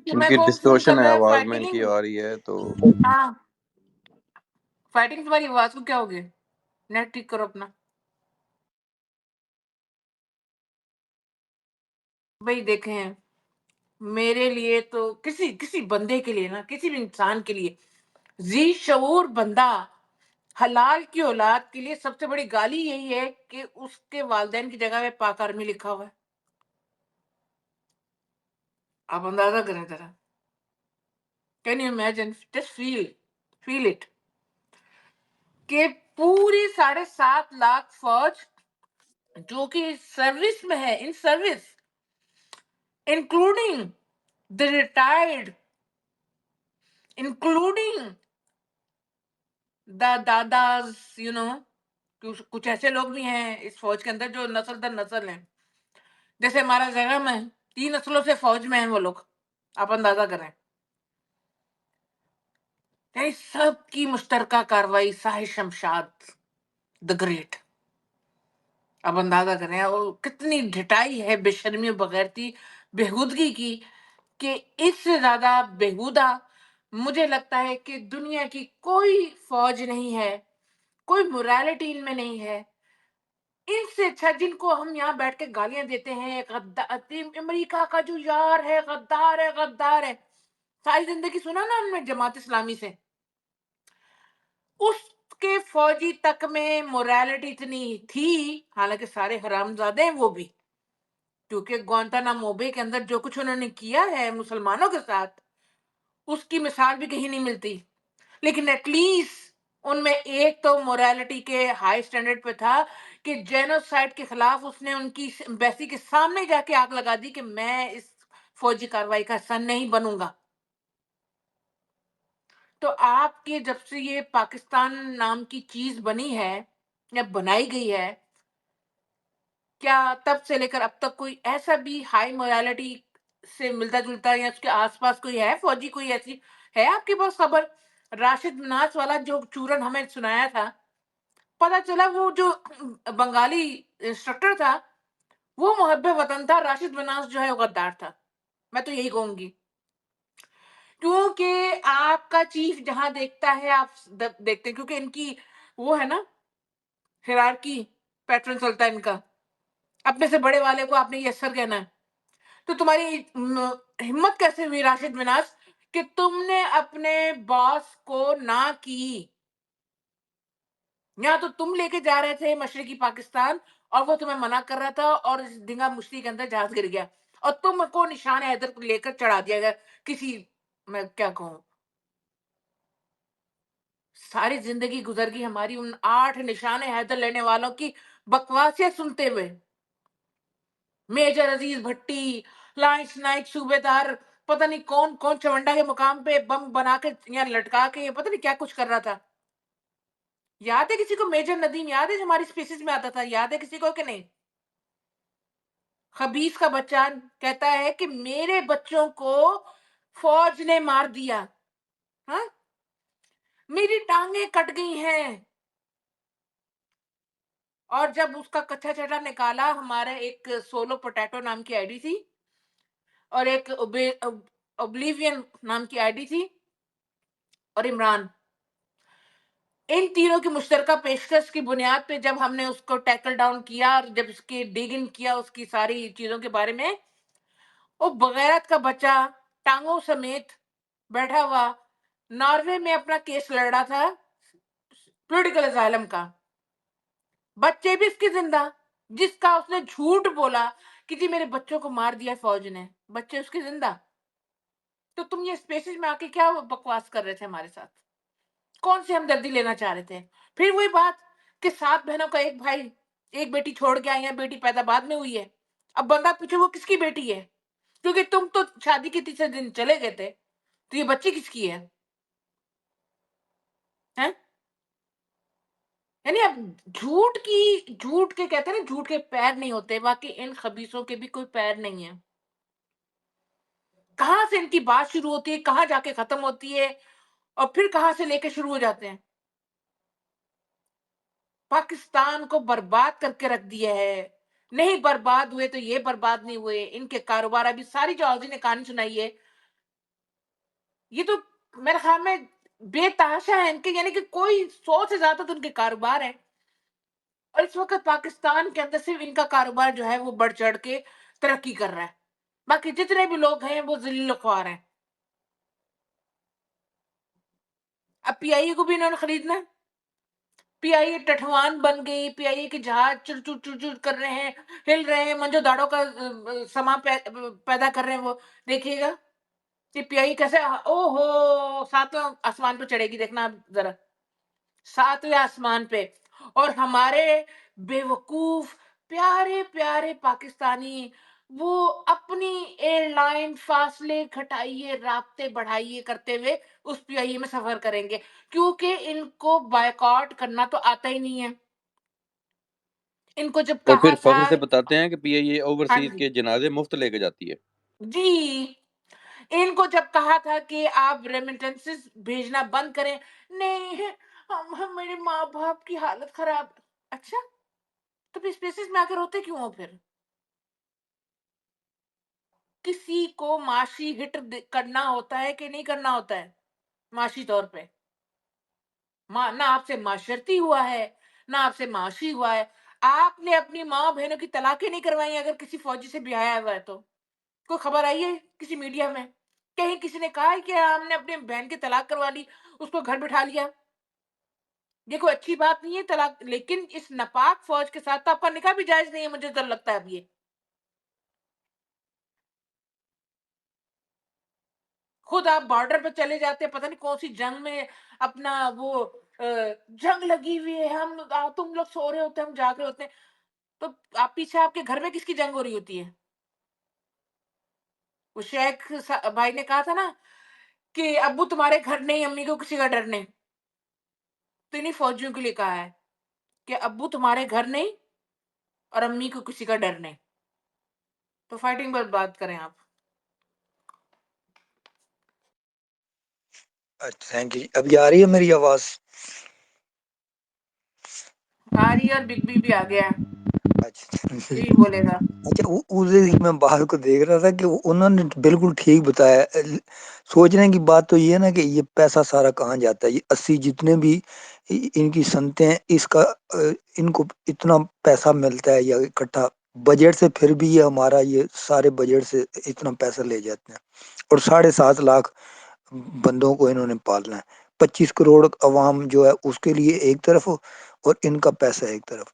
میں ان کی کون فون کر ڈسٹورشن ہے رہا ہے؟ آواز میں، ان کی فائٹنگ. آ رہی ہے تو ہاں فائٹنگ تمہاری آواز کو کیا ہو گیا؟ نیٹ ٹھیک کرو اپنا. بھائی دیکھیں، میرے لیے تو کسی بندے کے لیے نا، کسی بھی انسان کے لیے، ذی شعور بندہ حلال کی اولاد کے لیے سب سے بڑی گالی یہی ہے کہ اس کے والدین کی جگہ میں پاک آرمی لکھا ہوا ہے. آپ اندازہ کریں ذرا. Can you imagine? Just feel it کہ پوری 7.5 لاکھ فوج جو کہ سروس میں ہے، in service including the retired, including the داداز، کچھ ایسے لوگ بھی ہیں اس فوج کے اندر جو نسل در نسل ہیں، جیسے ہمارا زغم ہے، 3 نسلوں سے فوج میں ہیں وہ لوگ. آپ اندازہ کریں، یعنی سب کی مشترکہ کاروائی صاحب شمشاد دا گریٹ. اب اندازہ کریں اور کتنی ڈھٹائی ہے، بے شرمی و بغیرتی، بےہودگی کی، کہ اس سے زیادہ بےہودہ مجھے لگتا ہے کہ دنیا کی کوئی فوج نہیں ہے، کوئی موریلٹی ان میں نہیں ہے. ان سے اچھا جن کو ہم یہاں بیٹھ کے گالیاں دیتے ہیں، امریکہ کا جو یار ہے، غدار ہے، غدار ہے، ساری زندگی سنا نا ہم نے جماعت اسلامی سے. اس کے فوجی تک میں موریلٹی اتنی تھی، حالانکہ سارے حرامزادے ہیں وہ بھی، کیونکہ گوانتانامو بے کے اندر جو کچھ انہوں نے کیا ہے مسلمانوں کے ساتھ، اس کی مثال بھی کہیں نہیں ملتی. لیکن ایٹ لیسٹ ان میں ایک تو موریلٹی کے ہائی سٹینڈرڈ پہ تھا کہ جینوسائیڈ کے خلاف اس نے ان کی ایمبیسی کے سامنے جا کے آگ لگا دی کہ میں اس فوجی کارروائی کا حصہ نہیں بنوں گا. تو آپ کے جب سے یہ پاکستان نام کی چیز بنی ہے یا بنائی گئی ہے، کیا تب سے لے کر اب تک کوئی ایسا بھی ہائی موریلٹی سے ملتا جلتا یا اس کے آس پاس کوئی ہے فوجی، کوئی ایسی ہے آپ کے پاس خبر؟ راشد مناس والا جو چورن ہمیں سنایا تھا، پتا چلا وہ جو بنگالی انسٹرکٹر تھا وہ محب وطن تھا، راشد مناس جو ہے وہ غدار تھا. میں تو یہی کہوں گی، کیونکہ آپ کا چیف جہاں دیکھتا ہے آپ دیکھتے ہیں، کیونکہ ان کی وہ ہے نا ہیرارکی پیٹرن چلتا ہے ان کا، اپنے سے بڑے والے کو آپ نے یس سر کہنا ہے. تو تمہاری ہمت کیسے ہوئی راشد مناس کہ تم نے اپنے باس کو نہ کی؟ یا تو تم لے کے جا رہے تھے مشرقی پاکستان اور وہ تمہیں منع کر رہا تھا، اور دنگا مشتی کے اندر جہاز گر گیا اور تم کو نشان حیدر کو لے کر چڑھا دیا گیا کسی، میں کیا کہوں، ساری زندگی گزر گئی ہماری ان 8 نشان حیدر لینے والوں کی بکواسیں سنتے ہوئے. میجر عزیز بھٹی، لائنس نائٹ صوبیدار، پتہ نہیں کون کون چونڈا کے مقام پہ بم بنا کے یا لٹکا کے پتہ نہیں کیا کچھ کر رہا تھا. یاد ہے کسی کو میجر ندیم؟ یاد ہے جو ہماری اسپیسیز میں آتا تھا؟ یاد ہے کسی کو کہ نہیں؟ خبیث کا بچہ کہتا ہے کہ میرے بچوں کو فوج نے مار دیا، ہاں میری ٹانگیں کٹ گئی ہیں. اور جب اس کا کچھا چٹا نکالا، ہمارا ایک سولو پوٹیٹو نام کی آئی ڈی تھی اور ایک اوبلیوین نام کی آئی ڈی تھی اور عمران، ان تینوں کی مشترکہ پیشکش کی بنیاد پہ جب ہم نے اس کو ٹیکل ڈاؤن کیا اور جب اس کی ڈیگن کیا اس کی ساری چیزوں کے بارے میں، وہ بغیرت کا بچہ ٹانگوں سمیت بیٹھا ہوا ناروے میں اپنا کیس لڑ رہا تھا پولیٹیکل اسائلم کا. بچے بھی اس کی زندہ، جس کا اس نے جھوٹ بولا کہ جی میرے بچوں کو مار دیا فوج نے، بچے اس کی زندہ. تو تم یہ اسپیسز میں آ کے کیا بکواس کر رہے تھے ہمارے ساتھ؟ کون سی ہمدردی لینا چاہ رہے تھے؟ پھر وہی بات کہ 7 بہنوں کا ایک بھائی ایک بیٹی چھوڑ کے آئی ہے، بیٹی پیدا بعد میں ہوئی ہے. اب بندہ پوچھے وہ کس کی بیٹی ہے، کیونکہ تم تو شادی کے تیسرے دن چلے گئے تھے، تو یہ بچی کس کی ہے؟ ہیں؟ یعنی اب جھوٹ کے کہتے ہیں نا، جھوٹ کے پیر نہیں ہوتے، باقی ان خبیثوں کے بھی کوئی پیر نہیں ہے. کہاں سے ان کی بات شروع ہوتی ہے، کہاں جا کے ختم ہوتی ہے، اور پھر کہاں سے لے کے شروع ہو جاتے ہیں. پاکستان کو برباد کر کے رکھ دیا ہے. نہیں برباد ہوئے تو یہ برباد نہیں ہوئے، ان کے کاروبار. ابھی ساری جو عورتیں نے کہانی سنائی ہے، یہ تو میرے خیال میں بے تحاشا ہے ان کے، یعنی کہ کوئی 100 سے زیادہ تو ان کے کاروبار ہیں. اور اس وقت پاکستان کے اندر صرف ان کا کاروبار جو ہے وہ بڑھ چڑھ کے ترقی کر رہا ہے، باقی جتنے بھی لوگ ہیں وہ ذلیل و خوار ہیں. اب پی آئی اے کو بھی انہوں نے خریدنا ہے. پی آئی اے ٹٹوان بن گئی، پی آئی اے کے جہاز چر چر چر چر کر رہے ہیں، ہل رہے ہیں، منجو داڑوں کا سما پیدا کر رہے ہیں. وہ دیکھیے گا کہ پی آئی اے کیسے او ہو 7واں آسمان پہ چڑھے گی، دیکھنا آپ ذرا 7ویں آسمان پہ. اور ہمارے بے وقوف پیارے پیارے پاکستانی وہ اپنی ایئر لائن فاصلے گھٹائیے، رابطے بڑھائیے کرتے ہوئے اس پی آئی اے میں سفر کریں گے، کیونکہ ان کو بائیکاٹ کرنا تو آتا ہی نہیں ہے. ان کو جب اور کہا پھر تھا، فخر سے بتاتے ہیں کہ پی ائی اے ہاں اوورسیز جی کے جنازے مفت لے کے جاتی ہے. جی، ان کو جب کہا تھا کہ آپ ریمیٹنسز بھیجنا بند کریں، نہیں میرے ماں باپ کی حالت خراب. اچھا تو پھر اسپیسیز میں آ کے روتے کیوں ہو؟ پھر کسی کو معاشی ہٹ کرنا ہوتا ہے کہ نہیں کرنا ہوتا ہے؟ معاشی طور پہ نہ آپ سے معاشرتی ہوا ہے، نہ آپ سے معاشی ہوا ہے. آپ نے اپنی ماں بہنوں کی طلاقیں نہیں کروائی اگر کسی فوجی سے بیایا ہوا ہے تو. کوئی خبر آئی ہے کسی میڈیا میں؟ کہیں کسی نے کہا ہے کہ ہم نے اپنے بہن کی طلاق کروا لی، اس کو گھر بٹھا لیا؟ یہ کوئی اچھی بات نہیں ہے طلاق، لیکن اس ناپاک فوج کے ساتھ تو آپ کا نکاح بھی جائز نہیں ہے، مجھے ڈر لگتا ہے. اب یہ خود آپ بارڈر پہ چلے جاتے ہیں، پتہ نہیں کون سی جنگ میں اپنا وہ جنگ لگی ہوئی ہے، ہم تم لوگ سو رہے ہوتے ہیں، ہم جاگ رہے ہوتے ہیں، تو آپ پیچھے آپ کے گھر میں کس کی جنگ ہو رہی ہوتی ہے؟ وہ شیخ بھائی نے کہا تھا نا کہ ابو تمہارے گھر نہیں، امی کو کسی کا ڈر نہیں. تو انہیں فوجیوں کے لیے کہا ہے کہ ابو تمہارے گھر نہیں اور امی کو کسی کا ڈر نہیں. تو فائٹنگ پر بات کریں آپ. اچھا تھینک یو. ابھی آ رہی ہے میری آواز؟ آ رہی ہے، اور بگ بی بھی آ گیا ہے، اچھا یہی بولے گا. اچھا اس میں باہر کو دیکھ رہا تھا کہ انہوں نے بالکل ٹھیک بتایا. سوچنے کی بات تو یہ ہے نا کہ یہ پیسہ سارا کہاں جاتا ہے. یہ 80 جتنے بھی ان کی صنعتیں ہیں، اس کا ان کو اتنا پیسہ ملتا ہے یا اکٹھا بجٹ سے، پھر بھی یہ ہمارا یہ سارے بجٹ سے اتنا پیسہ لے جاتے ہیں. اور 7.5 لاکھ بندوں کو انہوں نے پالنا ہے. 25 کروڑ عوام جو ہے اس کے لیے ایک طرف، اور ان کا پیسہ ایک طرف.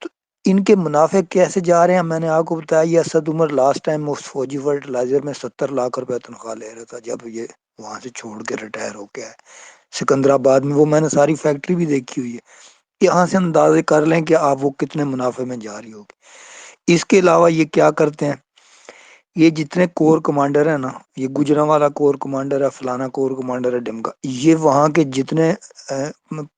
تو ان کے منافع کیسے جا رہے ہیں؟ میں نے آپ کو بتایا یہ اسد عمر لاسٹ ٹائم اس فوجی فرٹیلائزر میں 70 لاکھ روپے تنخواہ لے رہا تھا جب یہ وہاں سے چھوڑ کے ریٹائر ہو کے آئے سکندرآباد میں. وہ میں نے ساری فیکٹری بھی دیکھی ہوئی ہے. یہاں سے اندازے کر لیں کہ آپ وہ کتنے منافع میں جا رہی ہوگی. اس کے علاوہ یہ کیا کرتے ہیں، یہ جتنے کور کمانڈر ہیں نا، یہ گجرانوالا کور کمانڈر ہے، فلانا کور کمانڈر ہے، ڈمکا، یہ وہاں کے جتنے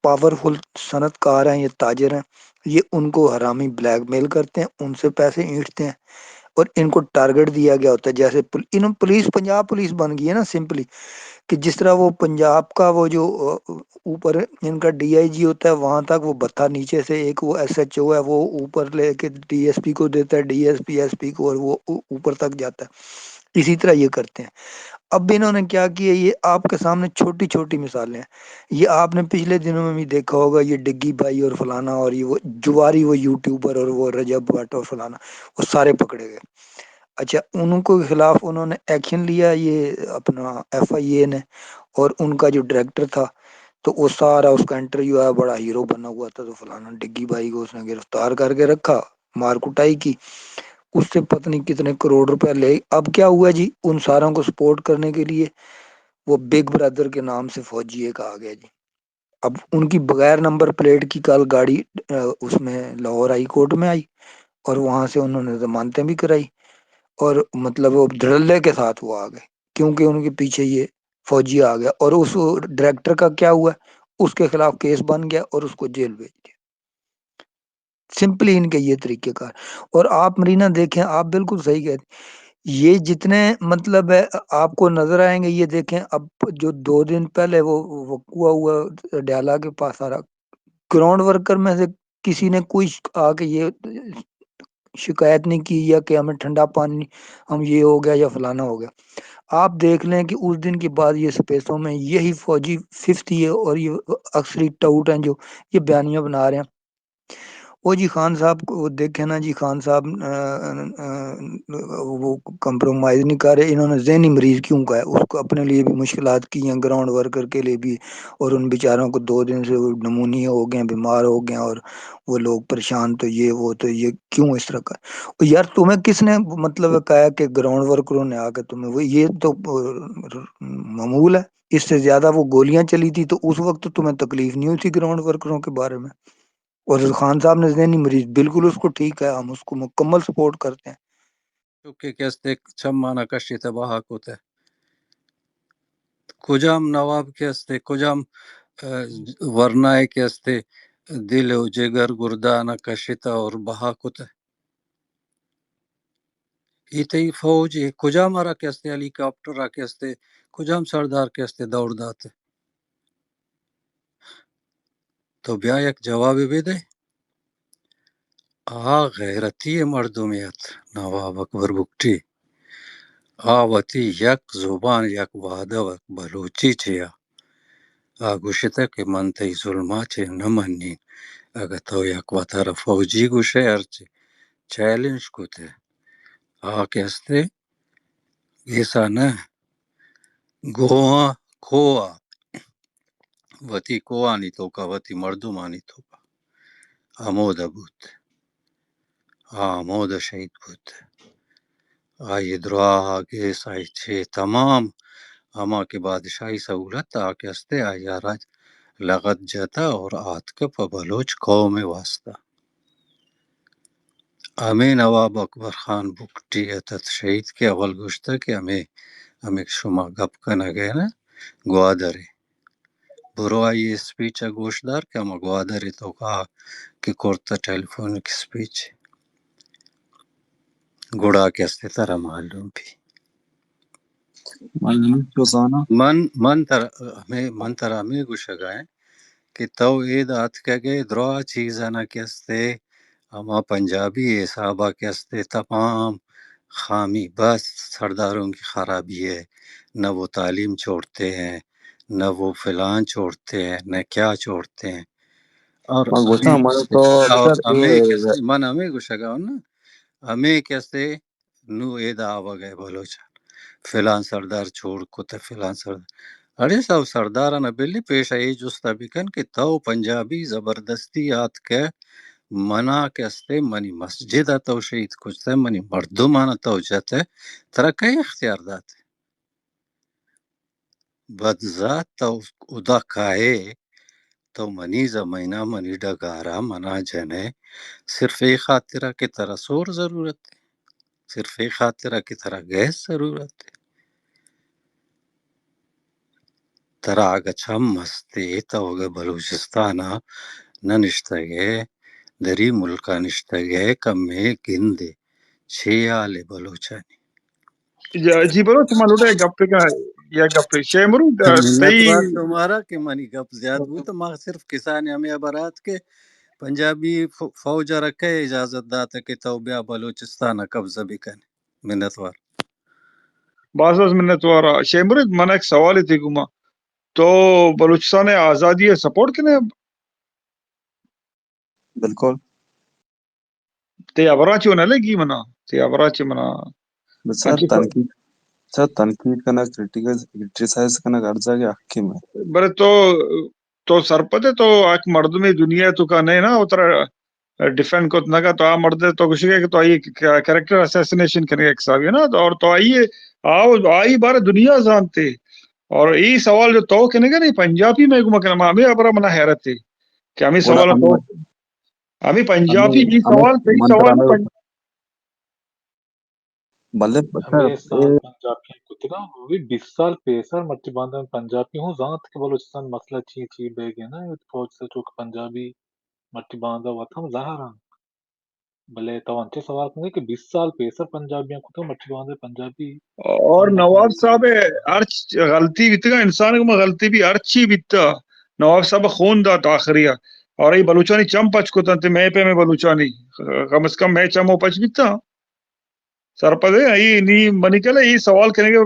پاورفل صنعت کار ہیں، یہ تاجر ہیں، یہ ان کو حرامی بلیک میل کرتے ہیں، ان سے پیسے اینٹتے ہیں، اور ان کو ٹارگٹ دیا گیا ہوتا ہے. جیسے پولیس پنجاب پولیس بن گئی ہے نا سمپلی، کہ جس طرح وہ پنجاب کا وہ جو اوپر ان کا ڈی آئی جی ہوتا ہے وہاں تک وہ بتا، نیچے سے ایک وہ ایس ایچ او ہے وہ اوپر لے کے ڈی ایس پی کو دیتا ہے، D S P S P کو، اور وہ اوپر تک جاتا ہے. اسی طرح یہ کرتے ہیں. اب انہوں نے کیا کیا، یہ آپ کے سامنے چھوٹی چھوٹی مثالیں ہیں. یہ آپ نے پچھلے دنوں میں بھی دیکھا ہوگا، یہ ڈگی بھائی اور فلانا اور یہ وہ جواری وہ یوٹیوبر اور وہ رجب بٹ اور فلانا، وہ سارے پکڑے گئے. اچھا ان کو خلاف انہوں نے ایکشن لیا یہ اپنا ایف آئی اے نے، اور ان کا جو ڈائریکٹر تھا تو وہ سارا اس کا انٹرویو آیا، بڑا ہیرو بنا ہوا تھا. تو فلانا ڈگی بھائی کو اس نے گرفتار کر کے رکھا، مار کٹائی کی، اس سے پتہ نہیں کتنے کروڑ روپے لے. اب کیا ہوا جی، ان ساروں کو سپورٹ کرنے کے لیے وہ بگ برادر کے نام سے فوجی ایک آ گیا جی. اب ان کی بغیر نمبر پلیٹ کی کل گاڑی اس میں لاہور ہائی کورٹ میں آئی اور وہاں سے انہوں نے ضمانتیں بھی کرائی اور مطلب وہ دھڑلے کے ساتھ وہ آ گئے کیونکہ ان کے پیچھے یہ فوجی آ گیا اور اس ڈائریکٹر کا کیا ہوا اس کے خلاف کیس بن گیا اور اس کو جیل بھیج دیا. سمپلی ان کے یہ طریقہ کار. اور آپ مرینا دیکھیں آپ بالکل صحیح کہتے ہیں یہ جتنے مطلب ہے آپ کو نظر آئیں گے. یہ دیکھیں اب جو 2 دن پہلے وہ وقوع ہوا ڈیالہ کے پاس سارا گراؤنڈ ورکر میں سے کسی نے کوئی آ کے یہ شکایت نہیں کی یا کہ ہمیں ٹھنڈا پانی ہم یہ ہو گیا یا فلانا ہو گیا. آپ دیکھ لیں کہ اس دن کے بعد یہ سپیسوں میں یہی فوجی 50 ہے اور یہ اکثری ٹاؤٹ ہیں جو یہ بیانیاں بنا رہے ہیں. وہ جی خان صاحب کو وہ دیکھیں نا جی خان صاحب وہ کمپرومائز نہیں کر رہے. انہوں نے ذہنی مریض کیوں کہا ہے اس کو اپنے لیے بھی مشکلات کی ہیں گراؤنڈ ورکر کے لیے بھی اور ان بیچاروں کو 2 دن سے نمونیا ہو گئے بیمار ہو گئے اور وہ لوگ پریشان تو یہ وہ تو یہ کیوں اس طرح کا یار تمہیں کس نے مطلب کہا کہ گراؤنڈ ورکروں نے آ کے تمہیں وہ یہ تو معمول ہے. اس سے زیادہ وہ گولیاں چلی تھی تو اس وقت تمہیں تکلیف نہیں ہوئی تھی گراؤنڈ ورکروں کے بارے میں. اور خان صاحب نے ذہنی مریض بالکل اس کو ٹھیک ہے ہم اس کو مکمل سپورٹ کرتے ہیں. Çünkü kestek çammana kaşite bahakute. Kocam Nawab keste, kocam varnay keste, dil و جگر گردانا کشتا اور bahakute. ایتی فوج کجام را کسته هلی کاپٹر را کسته کجام سردار کسته دور داته. تو بیا یک جواب بده. غیرتی مردمیت نواب اکبر بگٹی آواتی یک زبان یک وعده و بلوچی چیا گوشته که من تی ظلما چه نمانین اگه تو یک وطر فوجی گوشه ارچه چیلنج کته کسته ایسا نه گوها کوا وتی کوانی تو کا وتی مردمانی تو کا آموده بود آموده شهید بود. آئی درا آگے سائی چھ تمام اما کے بادشاہی سہولت آکے ہستے آیا راج لغت جاتا اور آت کے پا بلوچ قوم واسطہ. ہمیں نواب اکبر خان بکٹی اتت شہید کے اول گوشتا کہ ہمیں شما گپ کنا گئے نا گوادرے برو آئی اسپیچ گوشدار کہ ہم گوادرے تو کہا کہ کورتا ٹیلیفونک اسپیچ گوڑا کے ہستے ترہ معلوم بھی من تر ہمیں گوشگائیں کہ تو اید آت کے گئے دروا چیزانا کیستے اما پنجابی حسابہ کیستے تمام خامی بس سرداروں کی خرابی ہے. نہ وہ تعلیم چھوڑتے ہیں نہ وہ فلان چھوڑتے ہیں نہ کیا چھوڑتے ہیں. اور ہمیں گوشگاؤں نا ہمیں کیستے نو اید آوا گئے بلوچا فلان سردار چھوڑ کو تے فلان سردار اڑے سو سردارانہ بلی پیش آئی جستا بکن کہ تو پنجابی زبردستی آت کے منا کستے منی مسجد تو شہید کچھتے منی مردمانہ تو جاتے ترا کئی اختیار داتے بدذات تو ادا کھائے تو منی زمینہ منی ڈگارہ منا جنے صرف ایک خاطرہ کی طرح سور ضرورت ہے صرف ایک خاطرہ کی طرح گیس ضرورت ہے ترا آگا چم مستی تو اگا بلوچستانا ننشتگے دری ملکا نشتگے کمی گندے چھیالے بلوچانی جی بلوچ مالوڑے گپے کا یا گپے شیمرو منت تئی وار تمہارا کہ منی گپ زیاد بود تو ماں صرف کسان ہمیں برات کے پنجابی فوجہ رکھے اجازت داتا کہ تو بیا بلوچستان قبضہ بھی کنے منت وار بعض منت وارا شیمرو من ایک سوال تھی گما تو بلوچستان آزادی سپورٹ کنے بالکل تے ابراچی ہونے لگی منا تے ابراچی منا سر تنقید کرنا کرٹیسائز کرنا کر جا کے حقیم ہے برے تو سرپدے تو ایک مردمی دنیا تو کا نہیں نا اترا ڈیفینڈ کو نگا تو مرد تو کچھ کہ تو آئی کریکٹر اسیسینیشن کرنے ایک صاحب ہے نا اور تو آئیے آئی بارے دنیا جانتے اور ای سوال جو تو کہنے گا نہیں پنجابی میں ہمیں ابرا منا حیرت تھی کہ ہمیں ولا سوال تو ہمیں پنجابی یہ ہمیں سوال صحیح من سوال کرانے ہے بلے ہمیں سال پنجابی کتنا وہ بھی 20 سال پیسر مٹی باندھا پنجابی ہوں ذات کے بلوچستان مسئلہ چی بے گیا نا فوج سے چوک پنجابی مٹی باندھا ہوا تھا ظاہر بلے تو انچے سوال کریں کہ 20 سال پیسر پنجابیاں کو تو مٹی باندھے پنجابی اور ہم نواب مسئلہ صاحب ارچ غلطی بیتگا انسان کو غلطی بھی ارچی بیتا نواب صاحب خون دا تاخریہ اور یہ بلوچانی چم پچ کو تنتے میں پہ میں بلوچانی کم از کم میں چم پچ بیتا سرپدے یہ نہیں منی کہلے یہ سوال کرنے کے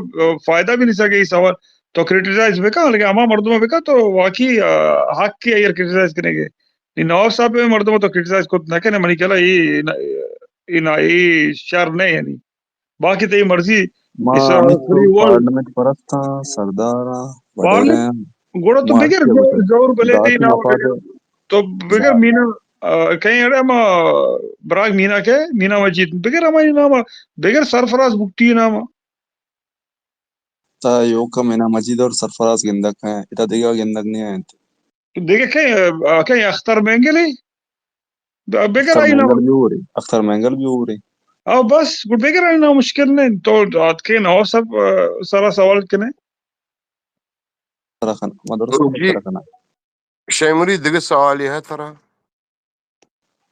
فائدہ بھی نہیں سکے یہ سوال تو کریٹیسائز بکا لیکن ہما مردمہ بکا تو واقعی حق کی ہے کریٹیسائز کرنے کے نواب صاحب میں مردمہ تو کریٹیسائز کو نہ کہنے منی کہلا یہ شر نہیں ہے نہیں باقی تو یہ مرضی ما اس amico free world Parlamento Sardara پارلی Badere گوڑا تو بگر Marche Bute زور بلے دی Zati نا Mafade تو بگر مینا کہیں اڑے ہما براغ مینا کے مینا مجید بگر ہماری نام بگر سرفراز بکتی نام Ta Yoka Mena Majid اور سرفراز گندک ہیں اتا دیگا گندک نہیں ہیں تو دیکھے کہیں اختر مینگلی بگر اختر آئی نام مینگل بھی ہو رہی اختر مینگل بھی ہو رہی او بس بگر آئی نام مشکل نہیں تو آت کے نو سب سارا سوال کنے ترخن مدرسہ میں جی ترخنا شیموری دیگه سوالی ہے ترا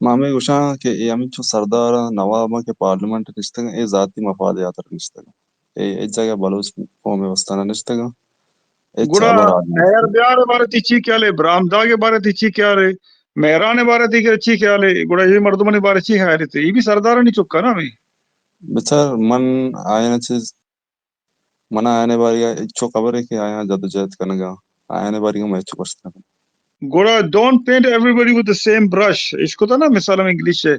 مامی گوشاں کہ یہ ہمیں چو سردار نواب کے پارلیمنٹ نشتے گا یہ ذاتی مفادیات نشتے گا یہ ایک جگہ بلوچ قوم وستانہ نشتے گا ایک گڑا چابر آدمی ایئر بیار بارے تیچی کیا لے برامدہ کے بارے تیچی کیا لے مہران بارے تیچی کیا لے گڑا یہ مردمان بارے چی ہے رہتے یہ بھی سردار نہیں چکا نا میں بچار من آئین چیز من آئین باری چو خبر ہے کہ آیا جدوجہد کرنے گا آئین باری کا میں چو پشتا گوڑا don't paint everybody with the same brush اس کو تھا نا مثال میں انگلش ہے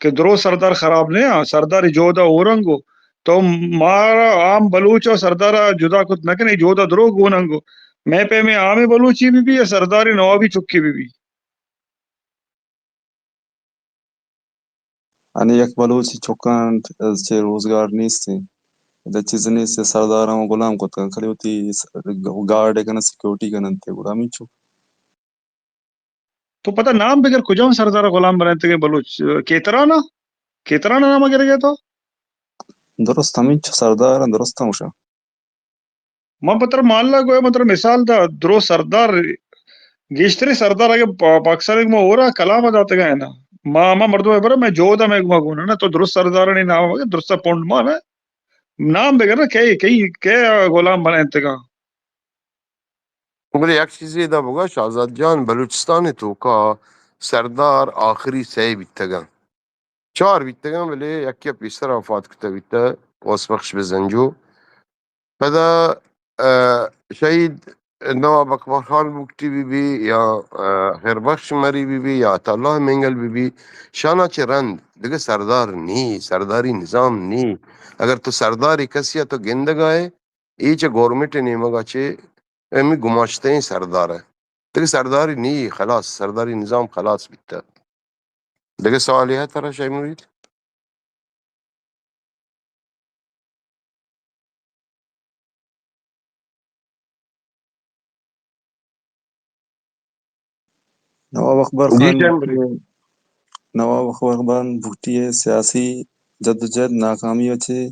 کہ درو سردار خراب نہیں ہاں سردار جودا اورنگو تو مارا عام بلوچ اور سردار جدا کت نہ کہ جودا درو گوننگو میں پہ میں عام بلوچی بھی یا سرداری نوابی چکی بھی یعنی یک بلوچی چوکان چه روزگار نیستی دا چیز نیست سردار ہوں غلام کو تکن کھلی ہوتی گارڈ ہے کنا سیکیورٹی کنن تے غلامی چو تو پتہ نام بغیر کجا سردار غلام بناتے گئے بلوچ کیترانا نام اگر گیا تو درست ہمیں چو سردار درست ہوں شا ماں پتر مان لا گویا مطلب مثال تھا درو سردار گیشتری سردار آگے پاکستان میں ہو رہا کلام جاتے گئے نا ماں مردوں برا میں جو دا میں گونا نا تو درست سردار نہیں نام ہوگا درست پونڈ مان ہے نام بغیر نا کئی غلام بناتے گا بولے یک چیزی دا بگا شہزاد جان بلوچستان تو کا سردار آخری سی بیتگا 4 بیتگا بلے یکی پیسر وفات کتا بیتا واسبخش بزنجو پدا شہید نواب اکبر خان بکتی بی یا خیربخش مری بی یا عطا اللہ منگل بی شانا چه رند دیگه سردار نی سرداری نظام نی اگر تو سرداری کسی ہے تو گندگاہ ای چه گورنمنٹ نیمگا چه امی گماشته این سردار ہے دیگه سرداری نی خلاص سرداری نظام خلاص بیتا دیگه سوالی ہے ترا شای مرید نواب اکبر جی خان شای مرید نواب اکبر خان بھٹی ہے سیاسی جدوجہد ناکامی اچھے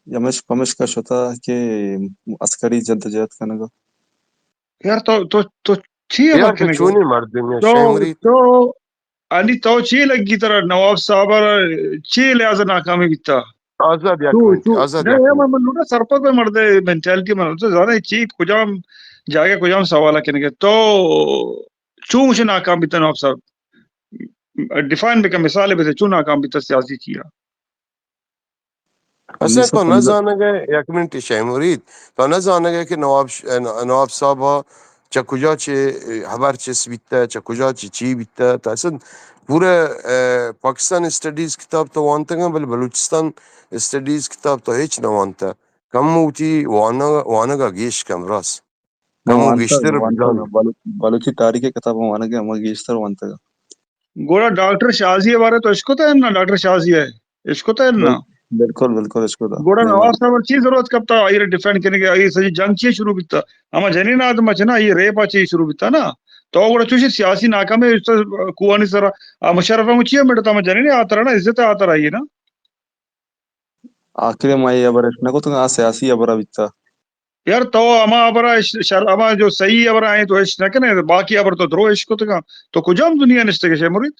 یمش پمش کا شتا کہ عسکری جدوجہد کرنے گا یار تو چی ہے یار تو بکنے کو چونی مردم یا تو شای مرید تو علی تو چی لگی طرح نواب صاحب چی لحاظ ناکامی بیتا آزاد یک تو منٹ آزاد یک نہیں منٹ میں لوٹا سرپت میں مرد مینٹیلٹی میں تو زیادہ چی کجام جاگے کجام سوال کنے کے تو چوں مجھے ناکام بیتا نواب صاحب ڈیفائن بکا مثال ہے چوں ناکام بیتا سیاسی چیا اصلا تو نہ 1915 جانا گئے یک منٹ شای مرید تو نہ جانا گئے کہ نواب صاحب چا کجا چه خبر چیز بیتا چا کجا چی بیتا تا اصلا پورا پاکستان اسٹڈیز کتاب تو وانتا گا بل بلوچستان اسٹڈیز کتاب تو هیچ نوانتا کم موتی وانگا گیش کم راس کم مو گیشتر بزان بلوچی تاریخ کتاب مانا گیا ہمارا گیشتر وانتا گا گوڑا ڈاکٹر شازی بارے تو اس کو تو ہے نا ڈاکٹر شازی ہے اس کو تو ہے نا بالکل بالکل اس کو تھا گوڑا نہیں نواز صاحب چیز ضرورت کب تھا یہ ڈیفینڈ کرنے کے یہ سجی جنگ چیز شروع بیتا اما جنین آدم اچھنا یہ ریپا چیز شروع بیتا نا تو گوڑا چوشی سیاسی ناکامی کوانی سرا مشرف ہم چیئے میڈا تا جنین آتا رہا نا عزت آتا رہا یہ نا آخر مائی ابر اشنا کو تو سیاسی ابر بیتا یار تو اما ابرا اما جو صحیح ابرا آئیں تو ایش نکنے باقی ابر تو درو ایش کو تکا تو کجام دنیا نشتے کے شے مرید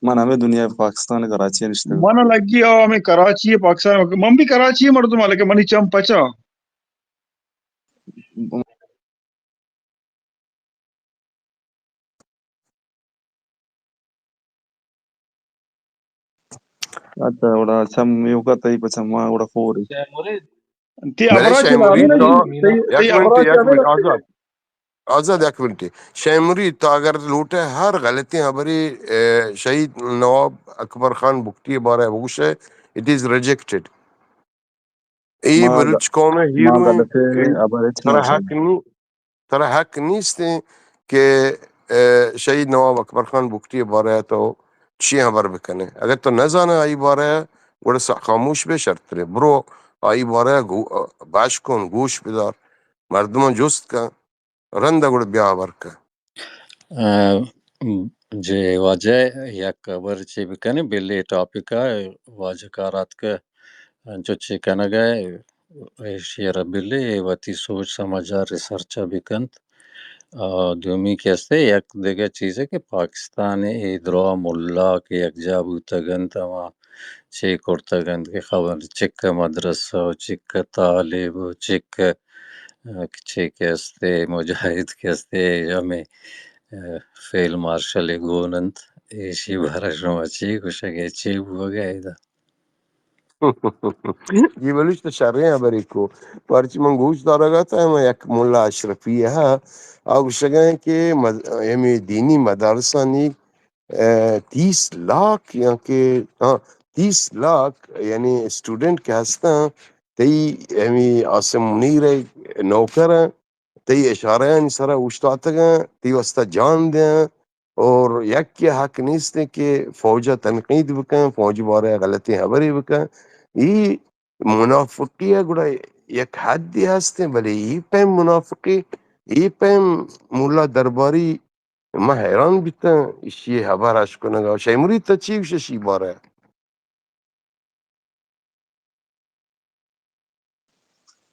من ہمیں دنیا پاکستان کراچی نشتے گا مانا لگی آو ہمیں کراچی ہے پاکستان من بھی کراچی ہے مردم آلکہ منی چم پچا اچھا وڑا چم یو کا تئی پچھا ماں وڑا فوری شاہ مرید تی بلے ابرا شاہ چلا ہمیں مرید تو لگی مینا تی یک ابرا منٹ یک چلا منٹ لگتے آزاد آزاد یک منٹ شاہ مرید تو اگر لوٹے ہر غلطی ہماری شہید نواب اکبر خان بگٹی بارے بگوش ہے اٹ از ریجیکٹڈ ای ماں بلوچ قوم ماں ہیرو غلطے ہیں ابر اچنا ترا شاید حق نہیں ترا حق نیست کہ شہید نواب اکبر خان بگٹی بارے تو چی خبر بکنے اگر تو نہ جانا آئی بارے گوڑا خاموش بے شرط رہے برو آئی بارے باش کن گوش بدار مردمان جست کا رند گوڑا بیا ورکا جے واجہ یا کور چی بکنے بلی ٹاپکا واجہ کارات کا جو چی کنا گئے شیر بلی واتی سوچ سمجھا ریسرچا بکنت دومی کیستے یک دیگه چیز ہے کہ پاکستان ادرا ملا کے یک جابو تگنت اما چی کرتگند کے خبر چک مدرسہ چک طالب چک چی کیستے مجاہد کیستے ہمیں فیل مارشل گونند ایشی برشما چی کشکے چی بوگا ایدا یہ بلوچ تو شر ہیں بری کو پرچی من گوش دارا گا تھا میں یک ملا اشرفی ہے آگ شگئیں کہ ہمیں دینی مدارسانی 30 لاکھ یا کہ 30 لاکھ یعنی اسٹوڈنٹ کے ہستا تی ہمیں عاصم منیر نوکر ہیں تی اشارہ ہیں سارا اشتاعت گا تی وستا جان دیں اور یک کے حق نیستے کہ فوجہ تنقید بکن فوج بارے غلطی خبری بکن یہ منافقی ہے گڑا یک حد دی ہستے بلے یہ پیم منافقی یہ پیم مولا درباری ما حیران بیتا اسی خبر اشکنگا شای مرید تا چی وشه شی باره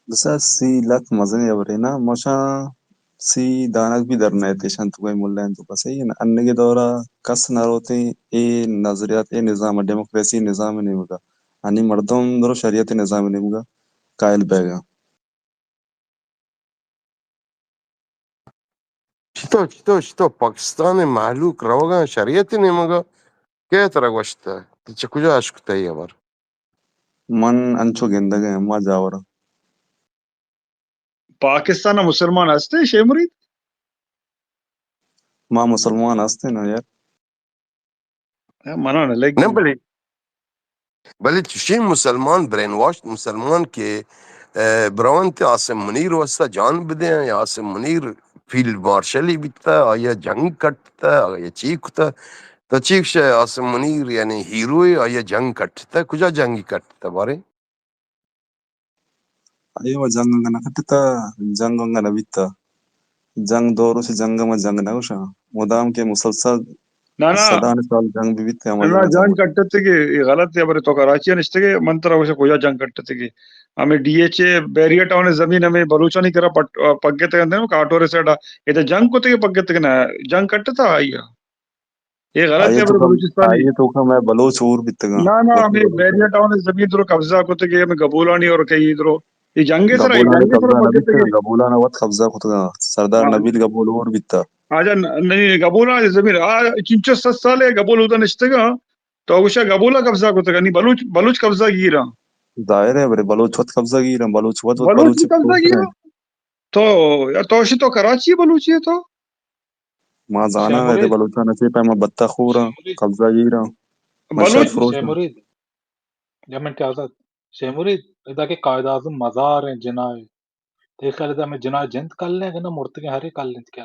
بسا سی لک مزنی ابرے نا موشا سی دانک بھی درنا ہے تیشان تو کوئی ملا ہے تو پس ہے نا انگی دورا کس نہ روتے اے نظریات اے نظام ڈیموکریسی نظام نہیں ہوگا انی مردم درو شریعت نظام نہیں ہوگا قائل بیگا چطور پاکستان محلوک روگا شریعتی نیمگا که ترا گوشتا چه کجا اشکتا ای خبر من انچو گندگے ہیں ما جاورا پاکستان مسلمان ہستے شے مرید ما مسلمان ہستے نا یار منانا نه لگی بلی چشین مسلمان برین واش مسلمان که براون تی عاصم منیر وستا جان بده یا عاصم منیر فیلد مارشلی بیتا آیا جنگ کٹتا آیا چی کتا تا چیک شه عاصم منیر یعنی ہیروی آیا جنگ کٹتا کجا جنگی کٹتا بارے ایو جنگ نہ کٹتا جنگ نہ بیتا جنگ دوروں سے جنگ میں جنگ نہ ہوشا مدام کے مسلسل نا نا صدان سال جنگ بھی بیتے ہم نا جنگ جنگ جاور کٹتے کہ غلط ہے بر تو کراچی نشتے کہ منترا وش کویا جنگ کٹتے کہ ہمیں D H A Bahria town زمین ہمیں بلوچا نہیں کرا پگے تک اندر کاٹو رے سیڈا یہ تو جنگ کو تے پگے تک نہ جنگ کٹتا آیا یہ غلط آئیے ہے تو بر کم بلوچستانی آئیے تو کم ہے بلوچ اور بیتے گا نا نا لکی ہمیں بلوچ بیریا ٹاؤن زمین درو قبضہ کو تے کہ ہمیں گبولانی اور کئی ادھر یہ جنگے سر گبولا نے جنگے سر قبضہ نہ پگے بیتے تک گا گبولا نے وقت قبضہ کھتا گا سردار نبیل گبول اور بیتا آجا نہیں گبولا زمین چنچو 7 سال ہے گبول ہوتا نشتے گا تو اوشا گبولا قبضہ کو تک نہیں بلوچ قبضہ کی رہا ظاہر ہے برے بلوچ وقت قبضہ کی رہا بلوچ وقت بلوچ بلوچ بھی قبضہ ٹوٹ رہے کیا ہیں تو یار توشی تو کراچی ہے بلوچی ہے تو ماں شاہ زانا ہے دے مرید بلوچا نسی پہ میں بطہ خورا شاہ مرید قبضہ کی رہا بلوچ مشہد فروش شاہ مرید یا منٹ آزاد شاہ مرید ادا کے قائد اعظم مزار ہیں جنائے دیکھ خیال ادا میں جنائے جنت کر لیں کہ نا مرتگے ہرے کر لیں کیا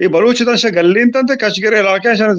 ಈ ಬಲೂಚಿದಾಶ ಗಲ್ಲಿಂತಂತೆ ಕಶ್ಗೀರ ಇಲಾಖೆ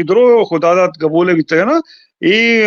ಇದ್ರೋ ಖುದಾದತ್ ಗಬೋಲೆ ಬಿತ್ತಗನ ಈ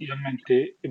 yamente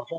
asa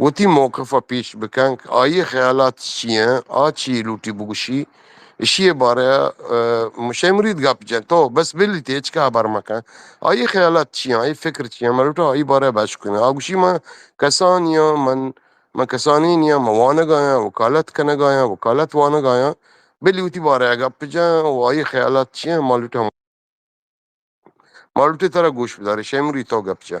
وتي موقفة بيش بكانك آيه خيالات شيئا آتشي لوتي بوشي الشيء بارا مش مريد قاب جان تو بس باللي تيج كابر مكان آيه خيالات شيئا آيه فكرة شيئا ملوتا آيه بارا باشكونا آوشي ما كسانيا من كسانينيا موانا غايا وكالت كنا غايا وكالت وانا غايا باللي وتي بارا قاب جان وآيه خيالات شيئا ملوتا مالوتی طرح گوش بداری شمری تو گپچه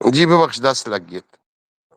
جی ببخش دست لگ گیت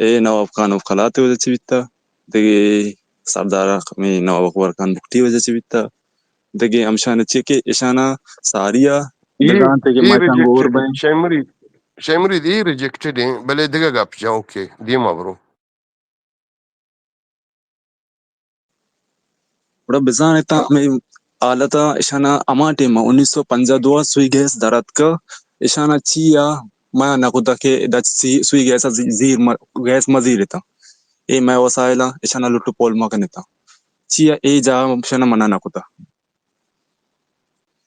نواب خان of Khalate وجه چی بیتا دیگه سردار می نواب اکبر خان بکتی وجه چی بیتا دیگه امشان چی که اشانا ساریا ايه بزان تیگه ايه ماشان گور ريجكتد بین شيمري دي ريجكتد بل دقيقة بجا اوكي دي مبرو بڑا بزان ایتا میں آلتا اشانا اما ٹیما 1952 سوئی گیس درات کا اشانا چیا ما نقودا کے دا سوئی گیس زیر گیس مزیر تا اے میں وسائلا اشانا لٹو پول مکنتا چیا اے جا اشانا منا نقودا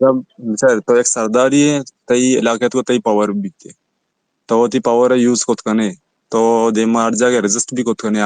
جب بیچارے تو ایک سرداری ہے تئی علاقے کو تئی پاور بیتے تو تی پاور یوز کوت کنے تو دے مار جا کے ریزسٹ بھی کوت کنے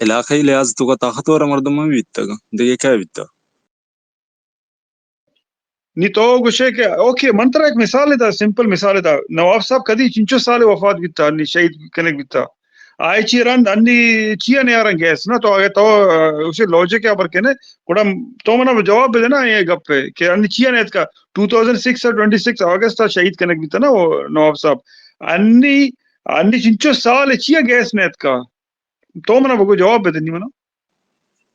علاقائی لحاظ تو کا طاقتور مردم میں بیتا گا دیکھے کیا بیتا نہیں تو گوشے کہ اوکے منترا ایک مثال ہے تھا, سمپل مثال ہے تھا. نواب صاحب کدی 500 سال وفات بیتا انی شہید کنک بیتا آئی چی رند انی چیا نہیں آرن گیس نا تو آگے تو اسے لوجک ہے پر کہنے کوڑا تو منا جواب دے نا یہ گپ پہ کہ انی چیا نہیں کا 2006 اور 26 اگست تا شہید کنک بیتا نا وہ نواب صاحب انی 500 سال چیا گیس نیت کا تو منا بگو جواب دے نہیں منا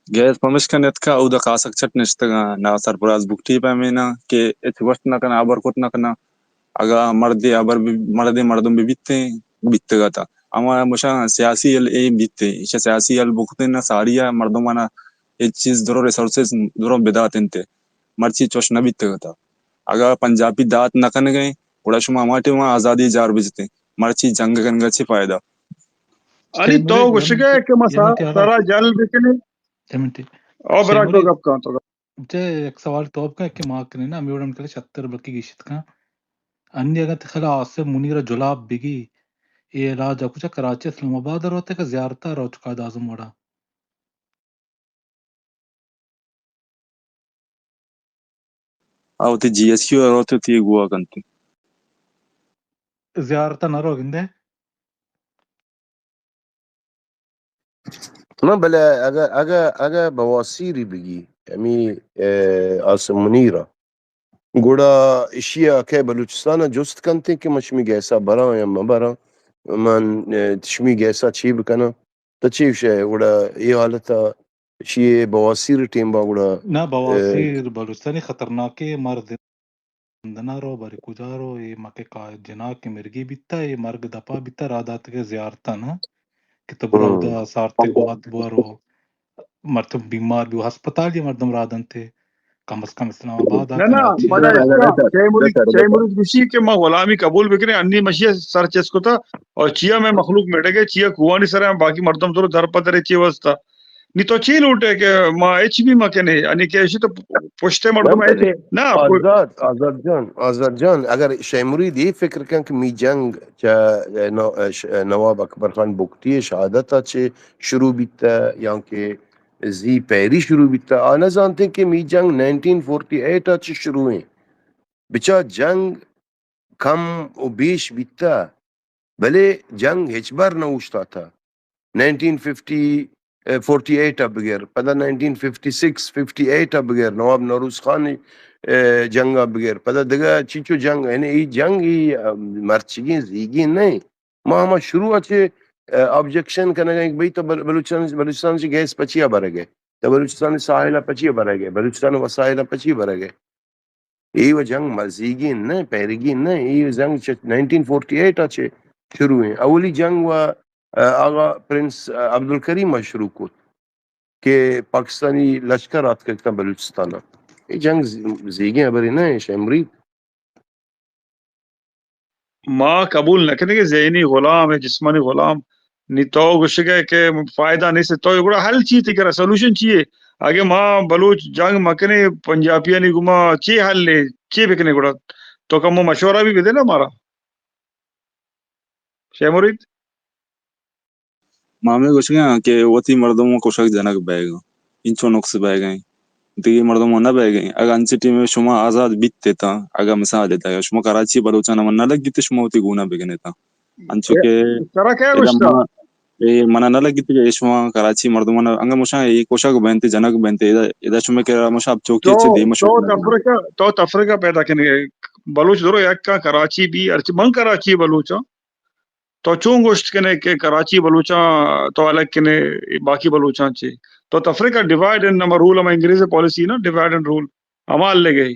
گیس پمش کا نیت کا او دا قاسق چٹ نشتا گا نا سرپراز بکتی پا مینا کہ ایت وقت نہ کنا آبر کت نہ کنا اگا مردی آبر مردی مردم بھی بیتے گا تا اما مشا سیاسی ال اے بیتے ایشا سیاسی ال بکتے نا ساریا مردمانا ایک چیز درو ریسورسز درو بدات انتے مرچی چوش نہ بیتے گا تا اگا پنجابی دات نہ کن گئے بڑا شما ماٹی وہاں آزادی جار بجتے مرچی جنگ کن گا چی فائدہ انی تو شيمري گوشے يمنتي کہ مسا يمنتي هذا سارا جل بکنے يمنتي او براک تو شيمري گپ کان تو جاء سوال توبك كي ماكننا ميورن كلا شتر بكي جيشتكا اني اگه تخلا عاصم منير جلاب بيجي ايه راجا كوچا کراچی اسلام آباد روتے کا زیارتا رو چکا دازم وڑا او تی جی ایس کیو روتے تی گوا کنتے زیارتا نہ رو گندے ما بلا اگا بواسيري بيجي يعني عاصم منيرة گوڑا اشیا که بلوچستان جست کنتے کہ مشمی گیسا برا یا مبرا من تشمی گیسا چی بکنا تا چی شے گوڑا یہ حالتا شی بواسیر ٹیم با گوڑا نہ بواسیر بلوچستانی خطرناک مرد دنا رو بری کجا رو یہ مکے کا جنا کے مرگی بیتا یہ مرگ دپا بیتا رادات کے زیارتا نا کہ تبرا دا سارتے گوات بوارو مرتب بیمار بھی ہسپتال یہ مردم رادن تھے کم از کم اسلام آباد نہ نہ کراچی مدا اس کا بہتر چھ مرید کسی کہ میں غلامی قبول بکرے انی مشی سر چس کو تھا اور چیا میں مخلوق میٹے گئے چیا کوانی سر ہیں باقی مردم تو در پترے چی وستا نی تو چی لوٹے کہ ما ایچ بھی مکنے انی کیشی تو پشتے مردم ایچ بلے نہ آزاد جان اگر شیمرید یہ فکر کن کہ می جنگ چا نواب اکبر خان بکتی شہادتا چے شروع بیتا یا کہ زی پیری شروع بیتا آنا جانتے کہ می جنگ 1948 چے شروع ہیں بچا جنگ کم و بیش بیتا بلے جنگ ہچ بار نوشتا تھا 1948 بغیر پدا 1956 58 بغیر نواب نوروز خان جنگ بغیر پدا دگا چیچو جنگ یعنی ای جنگ ای مرچگی زیگی نہیں ما ہما شروع اچھے آبجیکشن کرنے گا کہ بھئی تو بلوچستان سے گیس پچیا برے گئے تو بلوچستان ساحلہ پچیا برے گئے بلوچستان وسائلہ پچیا برے گئے ای و جنگ مزیگی نہیں پیرگی نہیں ای جنگ 1948 اچھے شروع ہیں اولی جنگ و آغا پرنس عبدالکریم شروع کو کہ پاکستانی لشکر آت کرتا بلوچستان یہ جنگ زیگیں بری نہیں شمری ماں قبول نہ کرنے کہ ذہنی غلام ہے جسمانی غلام نی تو گوشے کہ فائدہ نہیں سے تو گڑا حل چیز تھی کرا سولوشن چاہیے آگے ماں بلوچ جنگ مکنے پنجابیاں نہیں گما چی حل لے چی بکنے گڑا تو کم وہ مشورہ بھی دے نا ہمارا شیخ مرید مامے کچھ گیا کہ وہ تھی مردموں کو شک جنک بہ گا انچو نقص بہ گئے دیگه مردم نه بگین اگه انچه تیم شما آزاد بیت تا اگه مثال دیتا شما کراچی بلوچستان من نلگیت شما تی گونا بگنه تا انچو که کرا کیا اذا گوشتا ما من نلگیت که شما کراچی مردم انگه مشان ای کوشک بنت جنک بنت اذا شما که مشاب چوکی چه دی مشو تو تفریقہ پیدا کرنے بلوچ درو یک کا کراچی بھی ارچ من کراچی بلوچا تو چون گوشت کنے کہ کراچی بلوچا تو الگ کنے باقی بلوچاں چے تو تفریقہ ڈیوائڈ اینڈ نمبر رول ہم انگریزی پالیسی نا ڈیوائڈ اینڈ رول عمال لے گئی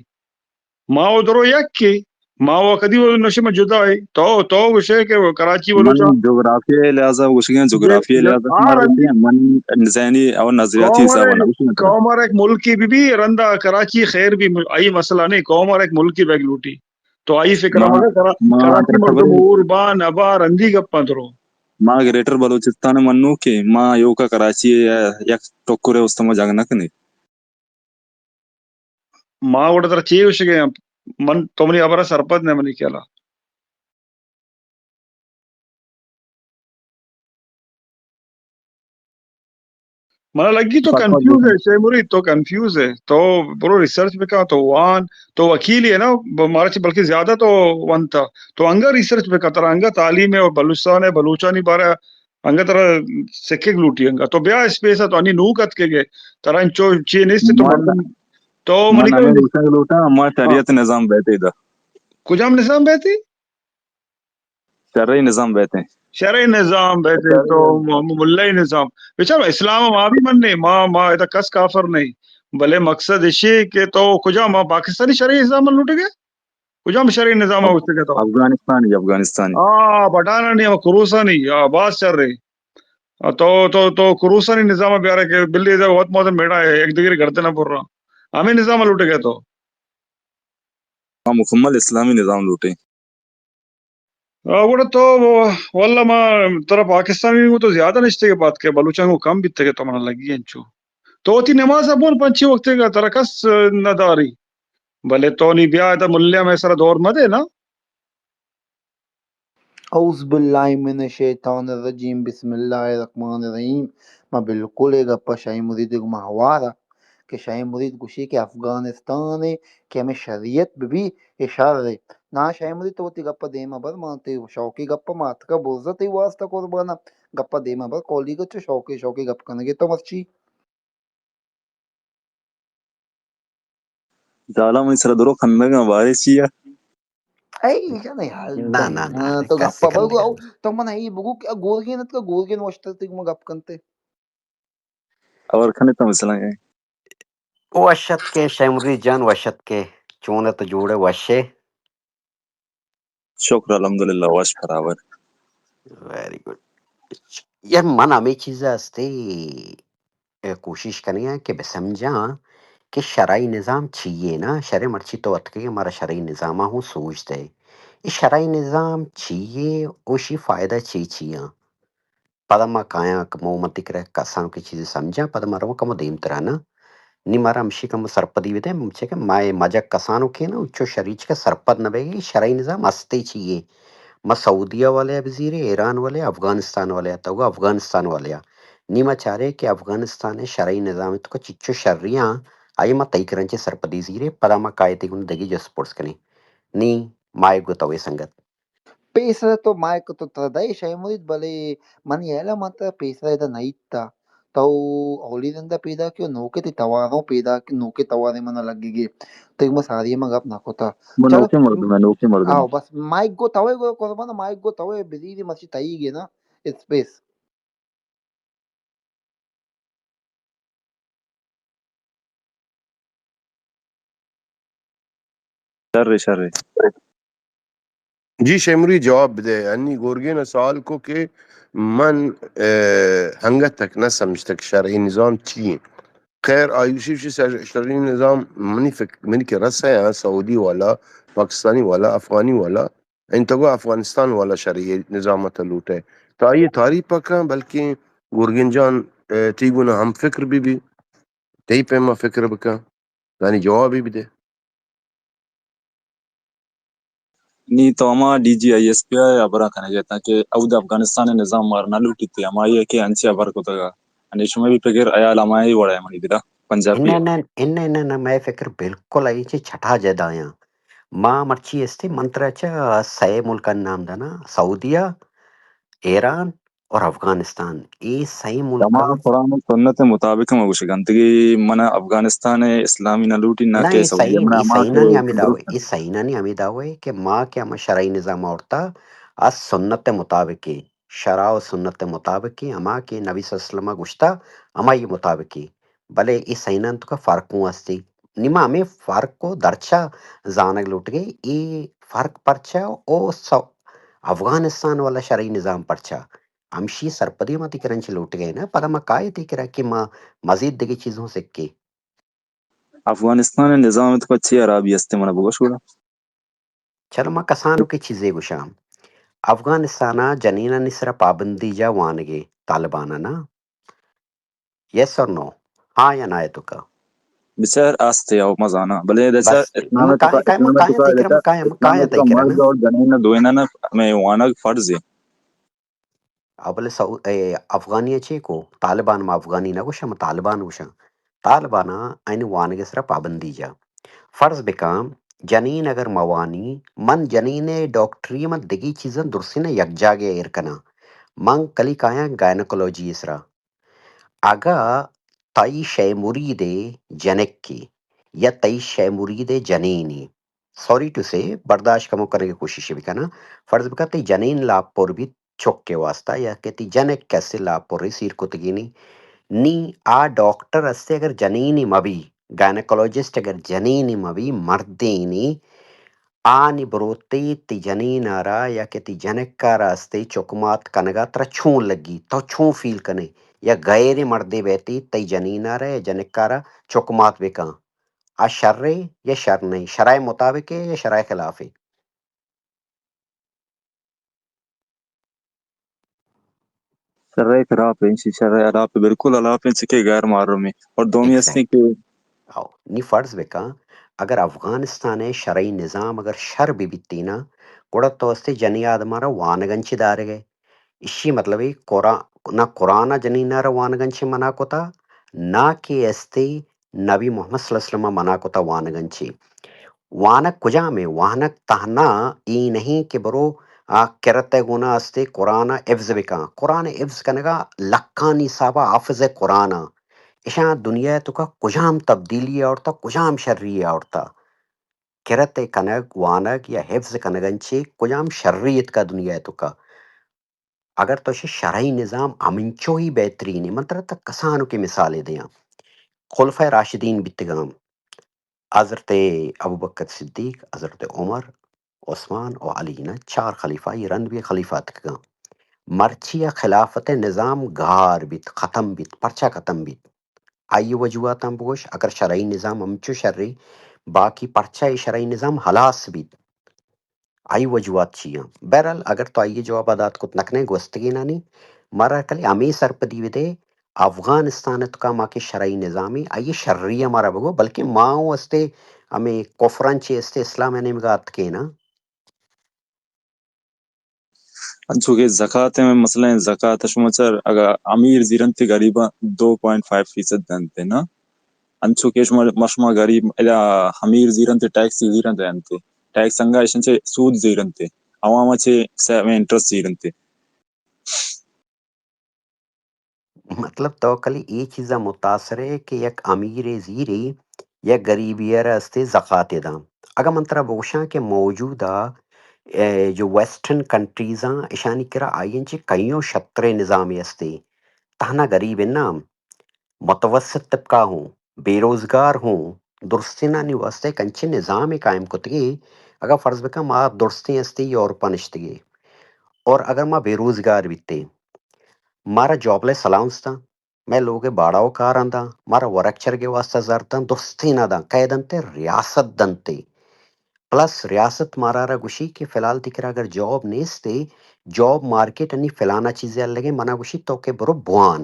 ماں درو یک کے ماں وہ کدی وہ نشے میں جدا ہے تو گوشے کہ وہ کراچی بلوچا من جغرافیه لحاظه وشگین جغرافیه لحاظه شما رسی من ذهنی او نظریاتی حساب نہ وشگین قوم اور ایک ملک کی بھی رندہ کراچی خیر بھی آئی مسئلہ نہیں قوم اور ایک ملک کی بیگ لوٹی تو آئی فکر مگر کراچی مردم اوربان ابا رندی گپاں درو ما گریٹر بلوچستان منو کہ ما یو کا کراچی یک ٹوکرے استما جاگ نکنی ما وڑا در چی وشگے من تو منی ابرا سرپد نے منی کیلا منا لگی تو کنفیوز ہے شیخ مرید تو کنفیوز ہے تو برو ریسرچ پہ کہا تو وان تو وکیل ہی ہے نا ہمارا چھ بلکہ زیادہ تو ون تھا تو انگا ریسرچ پہ کہا ترا انگا تعلیم ہے اور بلوچستان ہے بلوچانی بارا انگا ترا سکے لوٹی انگا تو بیا اسپیس ہے تو انی نو کت کے گئے ترا انچو چی نیستے تو مردم تو منی من ہمیں دوسرا لوٹا ما شریعت نظام بیٹھے دا کجام نظام بیتی شرعی نظام بیٹھے شرعی نظام بیٹھے تو ملئی نظام بیچارہ اسلام ماں بھی من نہیں ماں ایتا کس کافر نہیں بلے مقصد اسی کہ تو کجا ماں پاکستانی شرعی نظام لوٹ گئے کجا شرعی نظام اس کے تو افغانستانی پٹانا نہیں کروسا نہیں بات چل رہی تو کروسا نہیں نظام پیارا کہ بلی بہت موت بیٹا ہے ایک دیگر گھرتے نہ پڑ رہا ہمیں نظام لوٹ گئے تو مکمل اسلامی نظام لوٹے وہ تو واللہ ما ترا پاکستانی کو تو زیادہ نشتے کے بات کے بلوچان کو کم بیتے کے تو من لگی انچو تو تی نماز ابون پنچی وقت کا ترا کس نداری بلے تو نہیں بیا تا ملیہ میں سر دور مدے نا اعوذ باللہ من الشیطان الرجیم بسم اللہ الرحمن الرحیم میں بالکل ایک اپا شاہی مرید کو محوارا کہ شاہی مرید گوشی کہ افغانستان ہے کہ ہمیں شریعت بھی اشارہ ہے نا شاہی مرید تو تی گپا دیما بر مانتے شوقی گپا مات کا بوزت ہی واسطہ قربانا گپا دیما بر کولی گچو شوقی گپ کنگے تو مرچی دالا من سر درو خندگا بارش چیا ای کیا نہیں حال نہ تو کیسے گپا کر بگو لیا او تو من ای بگو کہ گورگینت کا گورگین وشتر تک گپ کنتے اور کھنے تو مثلا ہے وشت کے شمری جان وشت کے چونت جوڑے وشے شکر الحمدللہ واش برابر ویری گڈ یار من ہمیں چیزیں ہستے کوشش کرنی ہے کہ بے سمجھا کہ شرعی نظام چاہیے نا شرع مرچی تو اتکے ہمارا شرعی نظام ہوں سوچتے یہ شرعی نظام چاہیے اوشی فائدہ چاہیے پدما کایا کمو متک رہ کسان کی چیزیں سمجھا پدما رو کمو دیم ترانا نی مارا امشی کم سرپدی ویدے ممچے کہ مائے مجا کسانو کے نا اچھو شریچ کا سرپد نہ بیگی شرعی نظام استے چاہیے ما سعودیہ والے وزیرے ایران والے افغانستان والے تو افغانستان والے نیما چاہ رہے کہ افغانستان شرعی نظام تو چچو شرعیاں آئی ما تئی کرنچے سرپدی زیرے پدا ما قائدی گن دگی جو سپورٹس کنی نی مائے گو توے سنگت پیسر تو مائک تو تردائی شاہی مرید بلے من یالا ماتا پیسر ایدا نائیتا تو اولی دندا پیدا کیو نوکے تی تواروں پیدا کی نوکے توارے منا لگی گے تو ایک مساری میں گپ نکو تا چلو نوکے مردم آو بس مائک گو توے گو قربانا مائک گو توے بزیدی مسیح تائی گے نا اسپیس شر جی شمری جواب دے یعنی گورگین سوال کو کہ من ہنگت تک نہ سمجھ تک شرعی نظام چیئے خیر آیوشی شرعی نظام منی کے رس ہے سعودی والا پاکستانی والا افغانی والا انتگو افغانستان والا شرعی نظام تلوٹ ہے تو آئیے تاریخ پکا بلکہ گورگین جان تیگونا ہم فکر بھی تي ما فكرة بك ثاني جوابي بده نی تو اما D G I S P آئی ابرا کنے جتا کہ اود افغانستان نظام مارنا لوٹی تے اما یہ کہ انچ ابر کو تگا اني شمه بھی فکر ایال اما ہی وڑا منی دیدا پنجابی ان میں فکر بالکل آئی چی چھٹا جدا آیا ماں مرچی استے منترا چا سائے ملکان نام دانا سعودیہ ایران اور افغانستان یہ صحیح تما ملکان قرآن و سنت مطابق مگوش گنتگی من افغانستان اسلامی نہ لوٹی نہ نہ کہ سعودی من اما یہ کے صحیح نہیں دعوے درست یہ صحیح نہیں ہمیں دعوے کہ ماں کے ہم شرعی نظام عورتا اس سنت مطابق شرع و سنت مطابق اما کے نبی صلی اللہ علیہ وسلم گشتا اما یہ مطابق بلے یہ صحیح نہ تو کا فرق ہوں استی نما ہمیں فرق کو درچا زانگ لوٹ گئے یہ فرق پرچا او افغانستان والا شرعی نظام پرچا ہمشی سرپدی متی کرنچ لوٹ گئے نا پدا ما کائے تھی کرا کہ ماں مزید دیگی چیزوں سکے افغانستان نظام تو اچھی عربی است من بگوش گڑا چلو ما کسانو کی چیزیں گوشام افغانستانا جنینا نسرا پابندی جا وانگے طالبانا نا یس اور نو ہاں یا نہ ہے تو کا بچار آستے او مزانا بلے دیسا بس نما کائے کائے اسلام تو کا تیکرا نا مرد اور جنین دوینا نا میں وانا فرض ہے ابل افغانی چے کو طالبان ما افغانی نہ گوشا ما طالبان گوشا طالبانا این وانگے سرا پابندی جا فرض بکام جنین اگر موانی من جنین ڈاکٹری من دگی چیزاں درسینا یک جاگے ارکنا من کلی کایا گائنکولوجی اسرا اگا تائی شے مرید جنک کی یا تائی شے مرید جنینی سوری ٹو سے برداشت کمو کرنے کی کوشش بھی کرنا فرض بکا تی جنین لاپ پر بھی چک کے واسطہ یا کہ تی جنک کیسے لاپ پر سیر کو تگینی نی آ ڈاکٹر استے اگر جنینی مبی گائنکولوجسٹ اگر جنینی مبی مردینی آنی بروتی تی جنین آرا یا کہ تی جنک کا راستے چکمات کنگا ترا چھون لگی تو چھون فیل کنے یا غیر مردے بیتی تی جنین آرا یا جنک کا را چکمات بکا آ شر یا شر نہیں شرائع مطابق ہے یا شرائع خلاف ہے شرع خراب ہے انشی شرع عرب پہ بالکل علاپ ہیں چکے غیر محرم میں اور دومی ایگزیکٹ ہستی کہ آو نی فرض بکا اگر افغانستان شرعی نظام اگر شر بھی بیتی نا گوڑا تو استے جنی آدمارا وانگنچی دارے گئے اسی مطلب ہے نہ قرآن جنینہ وانگنچی منا کوتا نہ کہ استے نبی محمد صلی اللہ علیہ وسلم منا کوتا وانگنچی وانک کجا میں وانک تہنا ای نہیں کہ برو کرتے گنا استے قرآن افز بکا قرآن افز کنگا لکانی صاحبہ حافظ قرآن اشان دنیا تو کا کجام تبدیلی اور کجام شرری اور کرتے کنگ وانک یا حفظ کنگنچی کجام شرریت کا دنیا تو کا اگر تو شرعی نظام امنچو ہی بہترین ہے مطلب تک کسانوں کی مثالیں دیاں خلفۂ راشدین بتگام حضرت ابوبکر صدیق حضرت عمر عثمان اور علی نا چار خلیفہ یہ رند بھی خلیفات کا مرچی یا خلافت نظام گھار بیت ختم بیت پرچہ ختم بیت آئی وجوہات ہم بگوش اگر شرعی نظام امچو شرعی باقی پرچہ شرعی نظام حلاس بیت آئی وجوہات چیئاں بہرحال اگر تو آئیے جواب آدات کت نکنے گوستگی نانی مارا کلی امی سر پدی ودے افغانستان تو کا ماں کے شرعی نظامی آئیے شرعی ہمارا بگو بلکہ ماں استے ہمیں کفران چی استے اسلام نمگات کے نا انچو کہ زکاة میں مثلا زکاة شمچر اگر امیر زیرنتی غریبا 2.5% دنتے نا انچو کہ مشما غریب الا امیر زیرنتی ٹیکس زیرنتے انتے ٹیکس انگا اشنچے سود زیرنتے عواما چے میں انٹرسٹ زیرنتے مطلب تو کلی یہ چیزا متاثر ہے کہ یک امیر زیری یا غریبی استے زکاة دا اگر منترا بوشاں کہ موجودہ جو ویسٹرن کنٹریزاں اشانی کرا آئین چی کئیوں شطر نظامی استے تہنا غریب ہے نا متوسط طبقہ ہوں بے روزگار ہوں درستی نانی واسطے کنچے نظام قائم کتگی اگر فرض بکا ما درستی استے یورپا نشتگی اور اگر ما بے روزگار بیتے مارا جاب لیس الاؤنس تھا میں لوگ باڑاو کار آندا مارا ورکچر کے واسطہ زرتا دوستی نہ دا کہہ دنتے ریاست دنتے پلس ریاست مارا را گوشی کہ فی الحال تکرا اگر جاب نیستے جاب مارکیٹ انی فلانا چیزیں لگے منا گوشی تو کہ برو بوان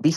20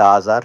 10,000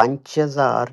5,000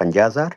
50,000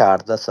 4-10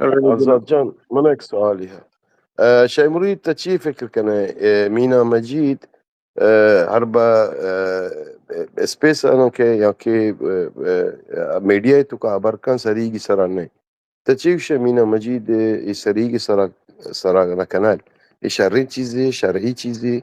عزت جان منك سؤالي شيء مريد تشي فكر كان مينا مجيد هربا سپیس انو کے یا کہ میڈیا تو کا برکان سریگی سرانه تشيف مينا مجيد سريگی سرا كنال شرعي چیزی شرعي چیزی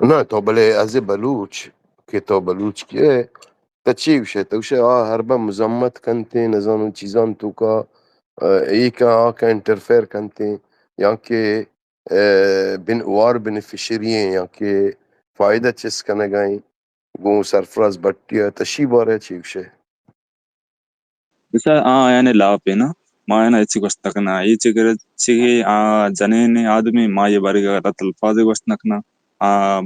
نه تو بله از بلوچ که تو بلوچ که تچی وشه تو وشه هربا مزمت کنتے نظام چیزان تو کا ایکا آکا انٹرفیر کنتے یا کہ بن اوار بنفیشرییں یا کہ فائدہ چس کنے گائیں گون سرفراز بٹیا تشی بارے چیوشے bisa yani lapena maana ichi gostakna ichi gerchi janene admi maaye bariga ratal faze gostakna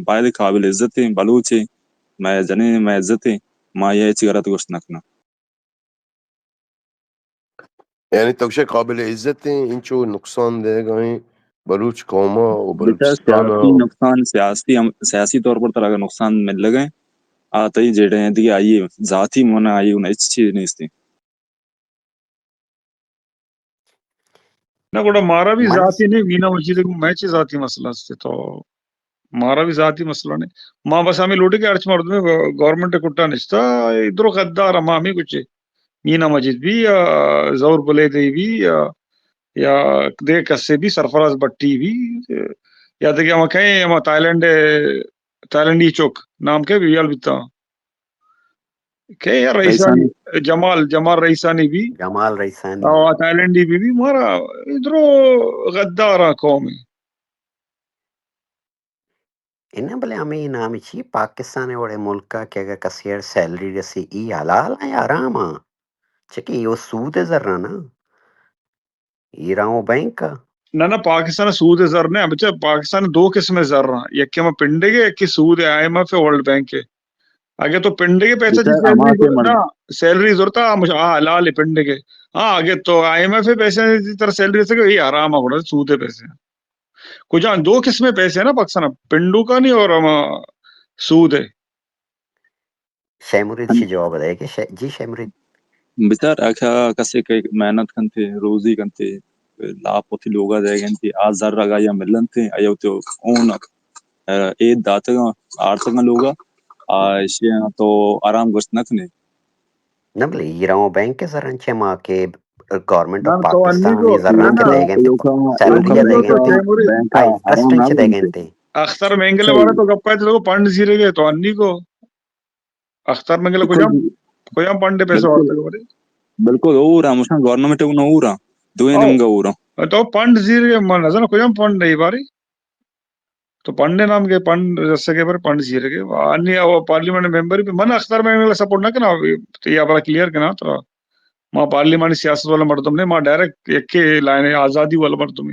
baide qabil izzati baluchi ma janene ma izzati maaye ichi garat gostakna یعنی توشے قابل عزت ہیں انچو نقصان دے گئیں بلوچ قوما و bisa Balochistan siyasi nuksan siyasi طور پر طرح nuksan mil lage آتائی جیڑے ہیں دیگه آئی ذاتی مونا آئی انہیں اچ چیز نیستی نہ కూడా మారా بھی من ذاتی نہیں మీనా మసీద్ మ్యాచ్ ذاتی مسئلہ سے تو మారా بھی ذاتی مسئلہ نہیں మా బస్ ఆమె లోటుకి అడిచి మారుతుంది గవర్నమెంట్ కుట్టాను ఇస్తా ఇద్దరు గద్దార మా ఆమె కుచ్చి మీనా మజీద్ بھی زور بلیدی بھی یا دیکھ سے بھی سرفراز بٹی بھی یا دیکھ ہم کہیں ہم تائلینڈی چوک نام کے ویال بیتا کہ یار رئیسانی رئیسانی جمال رئیسانی بھی جمال رئیسانی تائلینڈی بھی مارا ادھرو غدارا قومی انہیں بلے ہمیں نامی چی پاکستان وڑے ملکا کہ اگر کسی سیلری رسی ای حلال ہے یا حرام ہے چکی یہ سود ہے ذرا نا یہ راؤ بینک کا نہ پاکستان سود زر نے بچہ پاکستان دو قسم زر رہا یک میں پنڈے کے ایک کی سود ہے I M F world bank کے آگے تو پنڈے کے پیسہ جی بچہ اما سیلری کے مرد نہ سیلری ضرورت ہے حلال ہے پنڈے کے ہاں آگے تو آئی ایم ایف پیسے جس طرح سیلری سے یہ حرام ہے سود ہے پیسے کچھ دو قسمیں پیسے ہیں نا پاکستان پنڈو کا نہیں اور سود ہے شیمرید سے جواب بتائے کہ جی شیمرید بچار اکھا کسی کے محنت کنتے روزی کنتے لاپو تھی لوگا دے گنتی آز ذر رگا یا ملن تھے ایو تو اون اید داتگا آرتگا لوگا آشیاں تو آرام گوشت نکنے نہ بلے یہ راؤ بینک کے ذرا انچے ماں کے گورنمنٹ نہ آف تو انی پاکستان کو یہ ذرا نہ کے دے گئے یوکا سیلری انی دے کو تو گئے سیموری بینکا آئی حرام انٹرسٹ نہ انچے دے بنتے گئے اختر مینگل صحیح والے تو گپا تو پنڈ زیرے گئے تو انی کو اختر مینگل بالکل کوئی پنڈے پیسے بالکل وارتے گئے بالکل اورا مشان گورنمنٹ کو اورا دوئے او نمگا اورا تو پنڈ زیرے نظر کوئی پنڈ نہیں باری تو پنڈے نام کے پنڈ رسے کے پر پنڈ زیرے کے انی پارلیمنٹ ممبر بھی من اختر مینگل سپورٹ نہ کنا تو یہ بڑا کلیئر کنا تو ما پارلیمانی سیاست والا مردم نے ما ڈائریکٹ ایک کے لائن آزادی والا مردم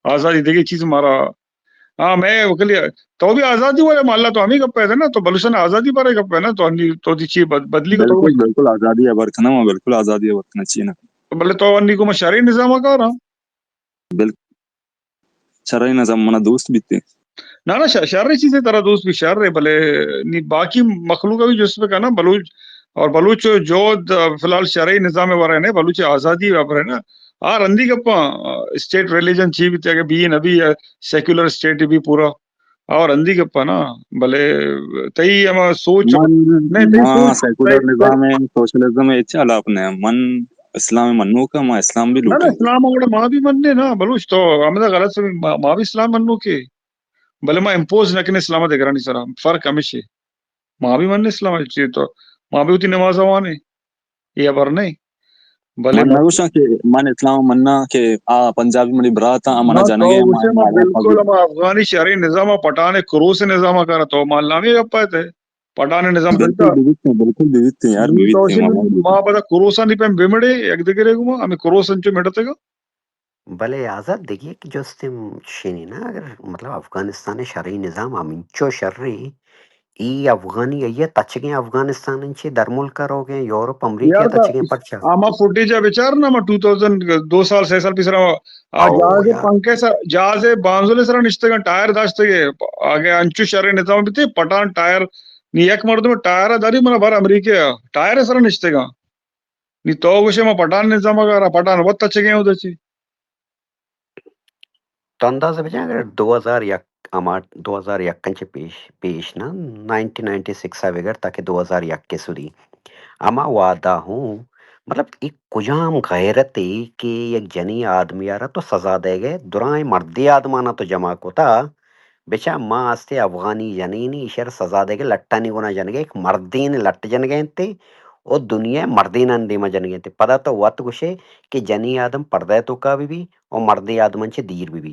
آزادی دیکھیے چیز ہمارا ہاں میں وکلی تو بھی آزادی والے ماللہ تو ہم ہی گپ پہ تھے نا تو بلوچستان آزادی پر گپ ہے نا تو انی تو دی چیز بدلی کو تو بالکل آزادی ہے برکھنا بالکل آزادی ہے برکھنا چینا بلے تو انی کو میں شرعی نظام کا رہا بالکل شرعی نظام منا دوست بھی تھے نہ شرعی چیزیں طرح دوست بھی شر ہے بلے باقی مخلوق بھی جس پہ کہنا بلوچ اور بلوچ جو فی الحال شرعی نظام ورے نے بلوچ آزادی وپرے نا رندی گپا اسٹیٹ ریلیجن چی بھی تے بھی نبی سیکولر اسٹیٹ بھی پورا اور رندی گپا نا بلے تئی ہم سوچ نہیں تئی ماں سیکولر سوچ نظام ہے سوشلزم ہے اچھا اپنے من اسلام منو کا ماں اسلام بھی نہ لوٹیں گے اسلام اگر ماں بھی مننے نا بلوچ تو ہمیں غلط سے ماں بھی اسلام منو کے بلے ماں امپوز نہ کنے اسلام دے گرانی سرا فرق ہمیشہ ماں بھی مننے اسلام چیز تو ماں بھی ہوتی نماز وانے یہ بر نہیں بھلے من نگوشا کہ من اسلام مننا کہ پنجابی منی براتا نہ امنا تو جانگے اسے ماں ماں بالکل ہم افغانی شہری نظام پٹانے کروس نظام کرا تو ماں لامی گپ تھے پٹانے نظام بالکل دلتا بالکل بیوت تھے یار نی بیوت تو تھے اسے ماں ماں پتا کروسا نہیں پہ بیمڑے ایک دگرے گا ہمیں کروسن چو میٹتے گا بلے آزاد دیکھیے کہ جو استم شینی نا اگر مطلب افغانستان شرعی نظام امینچو شرعی ای افغانی یہ تچگیں افغانستان انچے در ملک رو گئے یورپ امریکہ یار تھا تچگیں پرچا آما فوٹیج بیچار نا ما 2000 2 سال 6 سال پیسرا او جہاز یا پنکھے سر جہاز بانزولے سر نشتے گا ٹائر داشتے گے آگے انچو شہر نظام بھی تھے پٹان ٹائر نی ایک مرد میں ٹائر داری منا بار امریکہ ٹائر سر نشتے گا نی تو گوشے ما پٹان نظام کا پٹان بہت اچھے گئے ادھر چی تو اندازہ بجائے اگر 2001 اما 2001 کنچے پیش نا 1996 وگر تاکہ 2001 کے سوری اما وعدہ ہوں مطلب ایک کجام غیرت کہ ایک جنی آدمی آ رہا تو سزا دے گئے درائیں مردی آدمانا تو جمع کو تھا بچا ماں آستے افغانی جنینی اشار سزا دے گئے لٹا نہیں گنا جن گئے ایک مردین لٹ جن گئے تھے اور دنیا مردین اندیمہ جن گئے تھے پدا تو وقت گوشے کہ جنی آدم پردے تو کا بھی اور مردی آدمن چے دیر بھی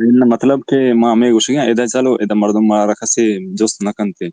inna matlab ke ma me gushiga ida chalo ida mardum mara khase just nakante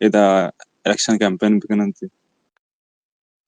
ida election campaign bekanante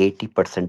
80%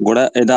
goda ida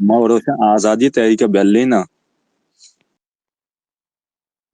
ma orosha azadi tahrika bellena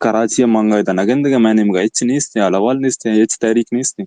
Karachi manga ida nagendaga mane mga ich niste alawal niste ich tahrik niste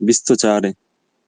24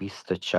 24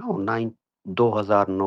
9 2009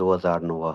2009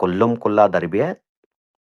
ಕುಲ್ಲಂ ಕುಲ್ಲಾ ದರ್ಬಿಯ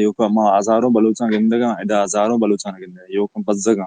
yoka ma azaro baluchan gendaga ida azaro baluchan gendaga yoka bazzaga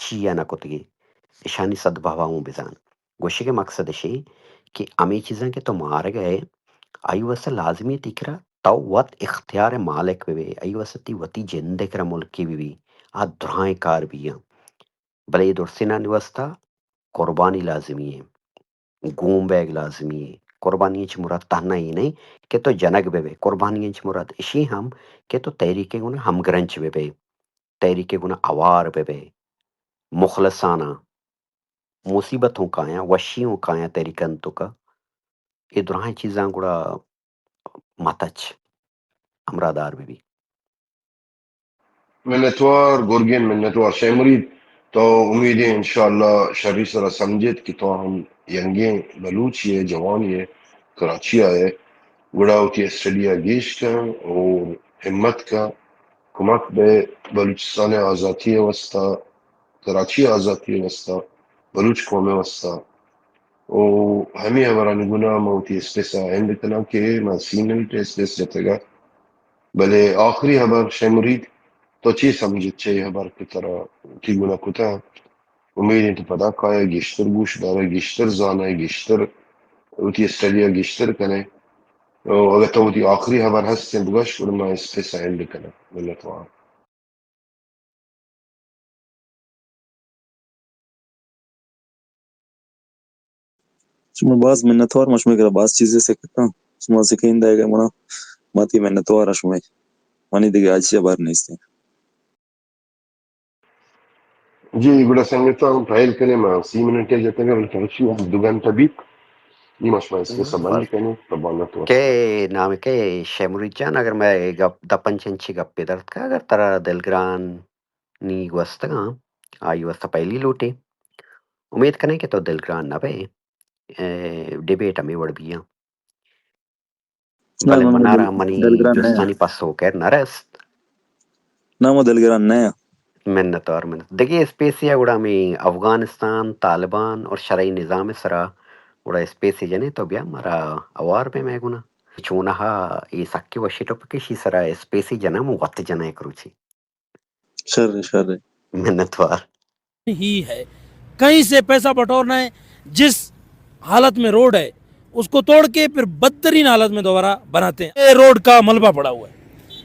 چیا نکوتگی اشانی صدبھاؤں بزان گوشی کے مقصد شی کہ امی چیزیں کہ تو مار گئے آئی وسا لازمی تکرا تو وط اختیار مالک بے آئی وسطی وتی جندے کرا ملکی بھی آ درائیں کار بھی بلے درسینا نوستا قربانی لازمی ہے گوم بیگ لازمی ہے قربانی چھ مراد تہنا ہی نہیں کہ تو جنگ بے قربانی چھ مراد اشی ہم کہ تو تحریک گنا ہم گرنچ بے تحریک گنا اوار بے مخلصانہ مصیبتوں کا یا وشیوں کا یا تحریکن تو کا یہ درائیں چیزاں گڑا متچ امرادار بھی منتوار گرگین منتوار شاہ مرید تو امید ہے انشاءاللہ شرری سرا سمجھت کہ تو ہم ینگیں بلوچ یہ جوان یہ کراچی آئے گڑا ہوتی اسٹڈیا گیش کا اور ہمت کا کمک بے بلوچستان آزادی وسطا کراچی آزادی وسطا بلوچ قوم وسطا او ہمیں ہمارا نگنا موتی اسپیسا اینڈ کنا کہ میں سینل اسپیس جاتے گا بلے آخری خبر شاہ مرید تو چی سمجھت چاہیے خبر کی طرح کی گنا کتا امید ہے تو پتا کایا گشتر گوش دارا گشتر زانا گشتر اوتی اسٹڈیا گشتر کنے اگر تو اوتی آخری خبر ہستے بگش اور میں اسپیسا اینڈ کنا ملتوار شما باز منتوار مشمه کرا باز چیزی سکتا شما سکین دائگا منا ماتی منتوار شما منی دیگه آجی بار نیستی جی گڑا سنگتا ہوں ٹرائل کرے میں 30 منٹ جاتے گا ترشی دوگان تبیت نہیں مش میں اسپیسا بند کنے تبانا تو کہ نام کے شیموری جان اگر میں گپ دپن چنچی گپ پہ درد کا اگر ترا دلگران نی وستا آئی وستا پہلی لوٹی امید کریں کہ تو دلگران نہ بے ڈیبیٹ ہمیں وڑ بھی نا بلے ما منارا منی دلگران نیا جستانی پس ہو کر نرست نا ما دلگران نیا منت اور منت دیکھیے اسپیسیا گڑا میں افغانستان طالبان اور شرعی نظام سرا گڑا اسپیسی جنے تو بیا ہمارا اوار پہ میں گنا چونہا یہ سکی وشی ٹوپ کشی سرا اسپیسی جنا مو وقت جنا ایک روچی شر شر منت وار ہی ہے کہیں سے پیسہ بٹورنا ہے جس حالت میں روڈ ہے اس کو توڑ کے پھر بدترین حالت میں دوبارہ بناتے ہیں یہ روڈ کا ملبہ پڑا ہوا ہے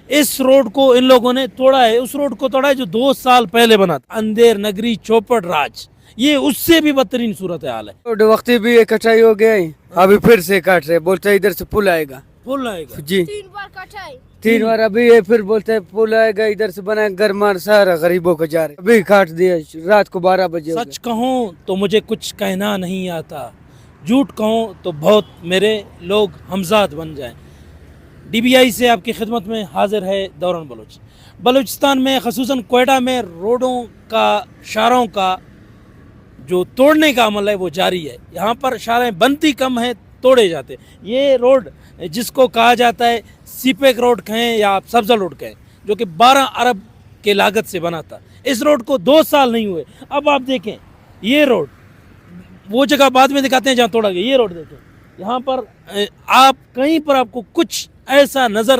اس روڈ کو ان لوگوں نے توڑا ہے اس روڈ کو توڑا ہے جو 2 سال پہلے بنا تھا اندھیر نگری چوپڑ راج یہ اس سے بھی بدترین صورتحال ہے روڈ وقتی بھی کٹائی ہو گیا ہے ابھی پھر سے کاٹ رہے بولتے ہیں ادھر سے پل آئے گا پل آئے گا جی 3 بار ابھی یہ پھر بولتے ہیں پل آئے گا ادھر سے بنا گھر مار سارا غریبوں کو جا رہے ابھی کاٹ دیا رات کو 12 بجے ہو سچ کہوں تو مجھے کچھ کہنا نہیں آتا جھوٹ کہوں تو بہت میرے لوگ ہمزاد بن جائیں ڈی بی آئی سے آپ کی خدمت میں حاضر ہے دوران بلوچ بلوچستان میں خصوصاً کوئٹہ میں روڈوں کا شاروں کا جو توڑنے کا عمل ہے وہ جاری ہے یہاں پر شاریں بنتی کم ہیں توڑے جاتے یہ روڈ جس کو کہا جاتا ہے سیپیک روڈ کہیں یا آپ سبزہ روڈ کہیں جو کہ 12 ارب کے لاگت سے بنا تھا اس روڈ کو 2 سال نہیں ہوئے اب آپ دیکھیں یہ روڈ وہ جگہ بعد میں دکھاتے ہیں جہاں توڑا گیا یہ روڈ دیکھیں یہاں پر آپ کہیں پر آپ کو کچھ ایسا نظر